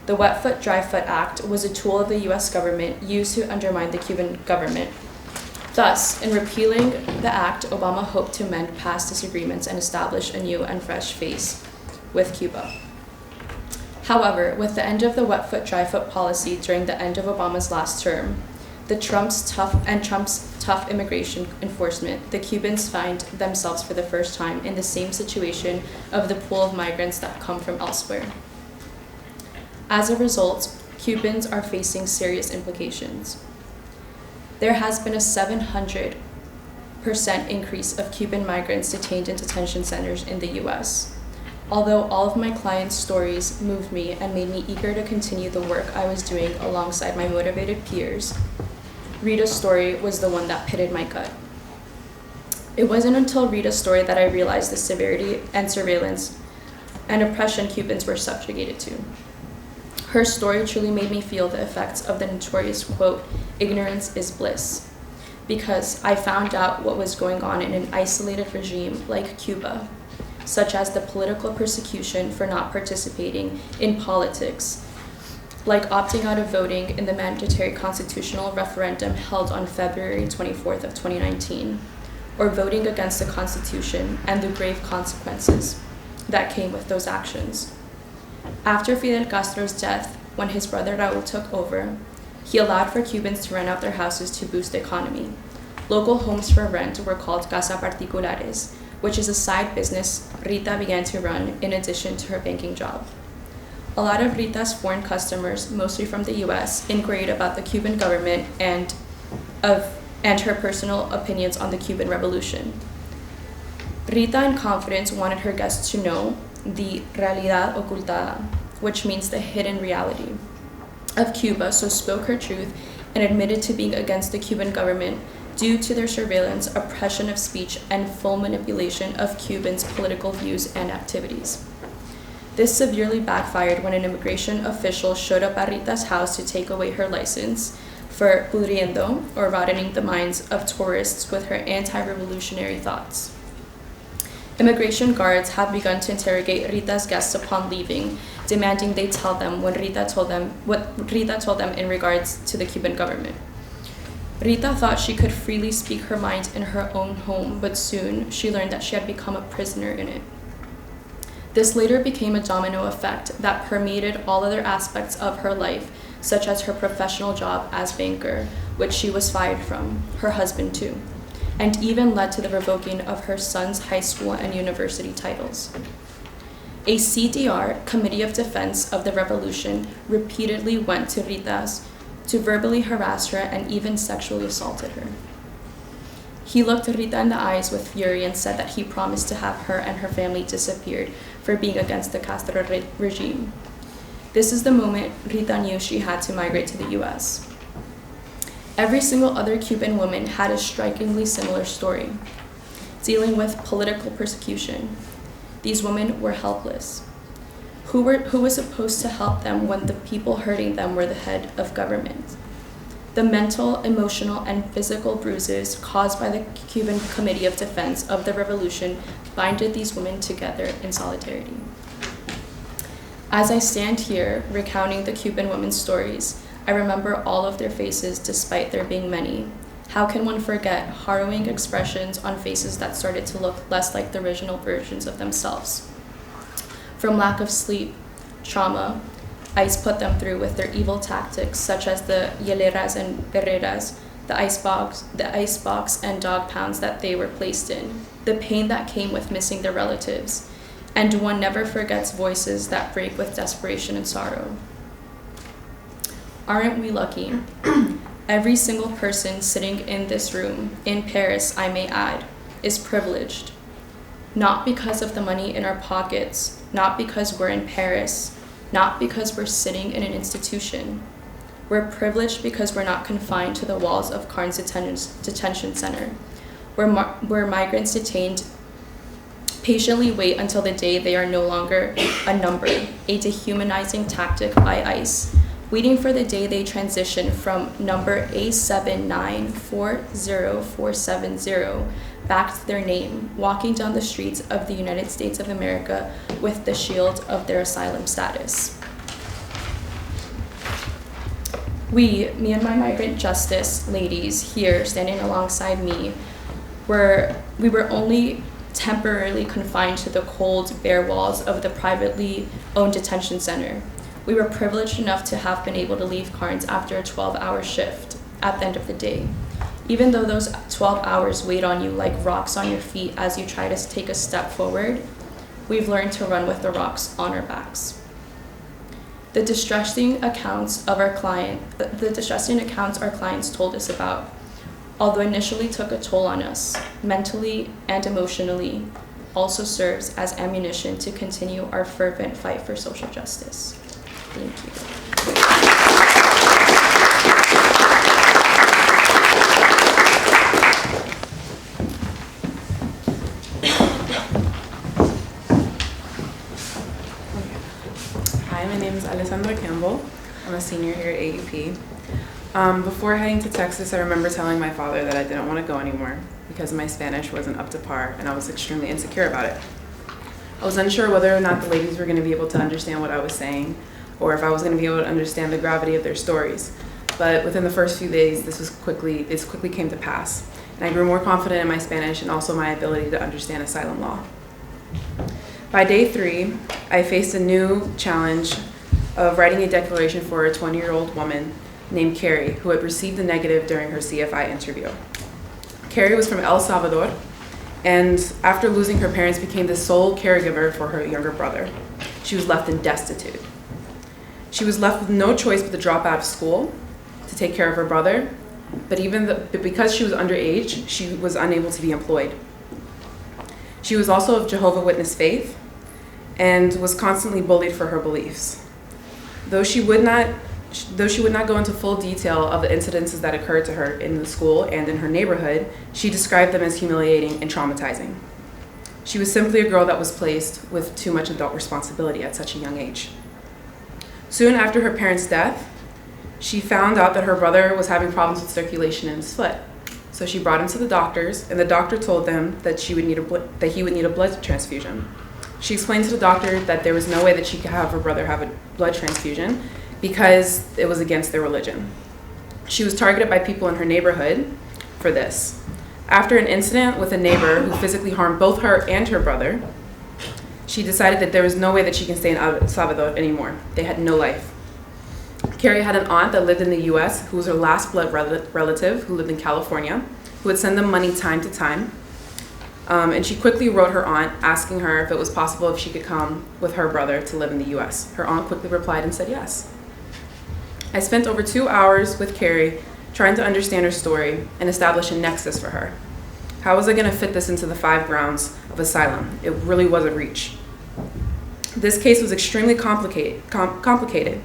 The Wet Foot, Dry Foot Act was a tool of the U.S. government used to undermine the Cuban government. Thus, in repealing the act, Obama hoped to mend past disagreements and establish a new and fresh face with Cuba. However, with the end of the Wet Foot, Dry Foot policy during the end of Obama's last term, Trump's tough immigration enforcement, the Cubans find themselves for the first time in the same situation of the pool of migrants that come from elsewhere. As a result, Cubans are facing serious implications. There has been a 700% increase of Cuban migrants detained in detention centers in the U.S. Although all of my clients' stories moved me and made me eager to continue the work I was doing alongside my motivated peers, Rita's story was the one that pitted my gut. It wasn't until Rita's story that I realized the severity and surveillance and oppression Cubans were subjugated to. Her story truly made me feel the effects of the notorious quote, "ignorance is bliss," because I found out what was going on in an isolated regime like Cuba, such as the political persecution for not participating in politics, like opting out of voting in the mandatory constitutional referendum held on February 24th of 2019, or voting against the Constitution and the grave consequences that came with those actions. After Fidel Castro's death, when his brother Raul took over, he allowed for Cubans to rent out their houses to boost the economy. Local homes for rent were called casa particulares, which is a side business Rita began to run in addition to her banking job. A lot of Rita's foreign customers, mostly from the U.S., inquired about the Cuban government and her personal opinions on the Cuban Revolution. Rita, in confidence, wanted her guests to know the realidad ocultada, which means the hidden reality of Cuba, so spoke her truth and admitted to being against the Cuban government due to their surveillance, oppression of speech, and full manipulation of Cubans' political views and activities. This severely backfired when an immigration official showed up at Rita's house to take away her license for pudriendo, or rotting the minds of tourists with her anti-revolutionary thoughts. Immigration guards have begun to interrogate Rita's guests upon leaving, demanding they tell them what Rita told them in regards to the Cuban government. Rita thought she could freely speak her mind in her own home, but soon she learned that she had become a prisoner in it. This later became a domino effect that permeated all other aspects of her life, such as her professional job as banker, which she was fired from, her husband too, and even led to the revoking of her son's high school and university titles. A CDR, Committee of Defense of the Revolution, repeatedly went to Rita's to verbally harass her and even sexually assaulted her. He looked Rita in the eyes with fury and said that he promised to have her and her family disappeared for being against the Castro regime. This is the moment Rita knew she had to migrate to the US. Every single other Cuban woman had a strikingly similar story, dealing with political persecution. These women were helpless. Who was supposed to help them when the people hurting them were the head of government? The mental, emotional, and physical bruises caused by the Cuban Committee of Defense of the Revolution binded these women together in solidarity. As I stand here recounting the Cuban women's stories, I remember all of their faces despite there being many. How can one forget harrowing expressions on faces that started to look less like the original versions of themselves? From lack of sleep, trauma, ICE put them through with their evil tactics such as the hieleras and barreras, the ice box and dog pounds that they were placed in, the pain that came with missing their relatives, and one never forgets voices that break with desperation and sorrow. Aren't we lucky? Every single person sitting in this room, in Paris, I may add, is privileged. Not because of the money in our pockets, not because we're in Paris, not because we're sitting in an institution. We're privileged because we're not confined to the walls of Carnes Detention Center, where migrants detained patiently wait until the day they are no longer a number, a dehumanizing tactic by ICE, waiting for the day they transition from number A7940470 back to their name, walking down the streets of the United States of America with the shield of their asylum status. We, me and my migrant justice ladies here standing alongside me, we were only temporarily confined to the cold, bare walls of the privately owned detention center. We were privileged enough to have been able to leave Carnes after a 12-hour shift at the end of the day. Even though those 12 hours weighed on you like rocks on your feet as you try to take a step forward, we've learned to run with the rocks on our backs. The distressing accounts our clients told us about, although initially took a toll on us, mentally and emotionally, also serves as ammunition to continue our fervent fight for social justice. Thank you. Hi, my name is Alessandra Campbell. I'm a senior here at AUP. Before heading to Texas, I remember telling my father that I didn't want to go anymore because my Spanish wasn't up to par and I was extremely insecure about it. I was unsure whether or not the ladies were going to be able to understand what I was saying or if I was going to be able to understand the gravity of their stories. But within the first few days, this quickly came to pass. And I grew more confident in my Spanish and also my ability to understand asylum law. By day 3, I faced a new challenge of writing a declaration for a 20-year-old woman named Carrie, who had received a negative during her CFI interview. Carrie was from El Salvador, and after losing her parents, became the sole caregiver for her younger brother. She was left in destitute. She was left with no choice but to drop out of school to take care of her brother, but because she was underage, she was unable to be employed. She was also of Jehovah's Witness faith and was constantly bullied for her beliefs. Though she would not go into full detail of the incidences that occurred to her in the school and in her neighborhood, she described them as humiliating and traumatizing. She was simply a girl that was placed with too much adult responsibility at such a young age. Soon after her parents' death, she found out that her brother was having problems with circulation in his foot. So she brought him to the doctors, and the doctor told them that he would need a blood transfusion. She explained to the doctor that there was no way that she could have her brother have a blood transfusion because it was against their religion. She was targeted by people in her neighborhood for this. After an incident with a neighbor who physically harmed both her and her brother, she decided that there was no way that she can stay in El Salvador anymore. They had no life. Carrie had an aunt that lived in the US who was her last blood relative who lived in California, who would send them money time to time. And she quickly wrote her aunt asking her if it was possible if she could come with her brother to live in the US. Her aunt quickly replied and said yes. I spent over 2 hours with Carrie trying to understand her story and establish a nexus for her. How was I going to fit this into the 5 grounds of asylum? It really was a reach. This case was extremely complicated,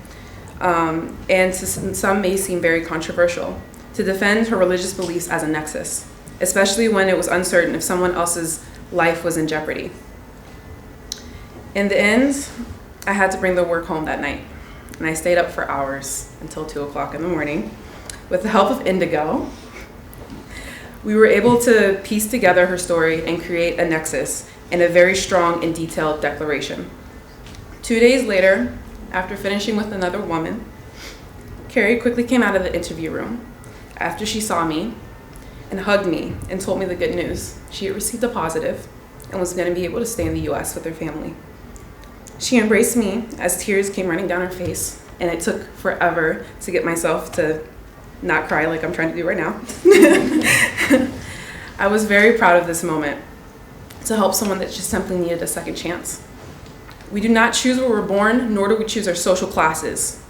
and to some may seem very controversial, to defend her religious beliefs as a nexus, especially when it was uncertain if someone else's life was in jeopardy. In the end, I had to bring the work home that night, and I stayed up for hours until 2 o'clock in the morning. With the help of Indigo, we were able to piece together her story and create a nexus and a very strong and detailed declaration. 2 days later, after finishing with another woman, Carrie quickly came out of the interview room after she saw me and hugged me and told me the good news. She had received a positive and was going to be able to stay in the US with her family. She embraced me as tears came running down her face, and it took forever to get myself to not cry like I'm trying to do right now. I was very proud of this moment to help someone that just simply needed a second chance. We do not choose where we're born, nor do we choose our social classes,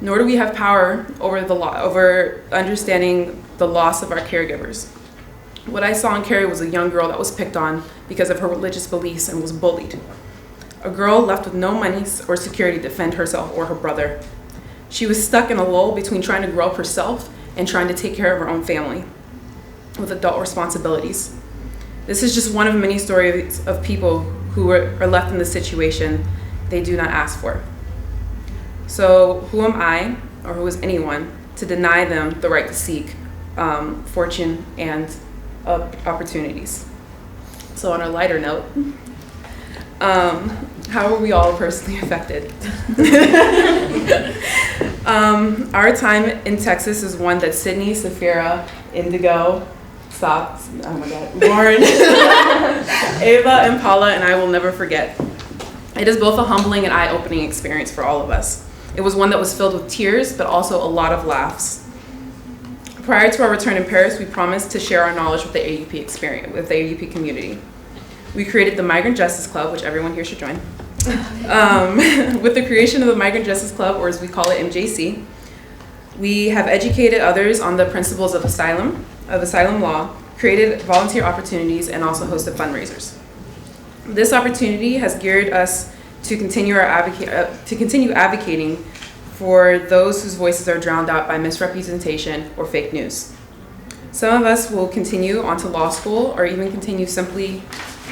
nor do we have power over understanding the loss of our caregivers. What I saw in Carrie was a young girl that was picked on because of her religious beliefs and was bullied. A girl left with no money or security to defend herself or her brother. She was stuck in a lull between trying to grow up herself and trying to take care of her own family with adult responsibilities. This is just one of many stories of people who are left in the situation they do not ask for. So who am I, or who is anyone, to deny them the right to seek fortune and opportunities? So on a lighter note, how are we all personally affected? Our time in Texas is one that Sydney, Safira, Indigo, Lauren, Ava, and Paula, and I will never forget. It is both a humbling and eye-opening experience for all of us. It was one that was filled with tears, but also a lot of laughs. Prior to our return in Paris, we promised to share our knowledge with the AUP experience, with the AUP community. We created the Migrant Justice Club, which everyone here should join. With the creation of the Migrant Justice Club, or as we call it, MJC, we have educated others on the principles of asylum law, created volunteer opportunities, and also hosted fundraisers. This opportunity has geared us to continue advocating for those whose voices are drowned out by misrepresentation or fake news. Some of us will continue on to law school or even continue simply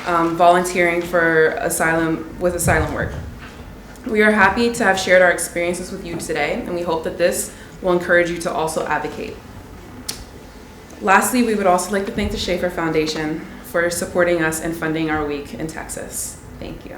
volunteering for asylum work. We are happy to have shared our experiences with you today, and we hope that this will encourage you to also advocate. Lastly, we would also like to thank the Schaeffer Foundation for supporting us and funding our week in Texas. Thank you.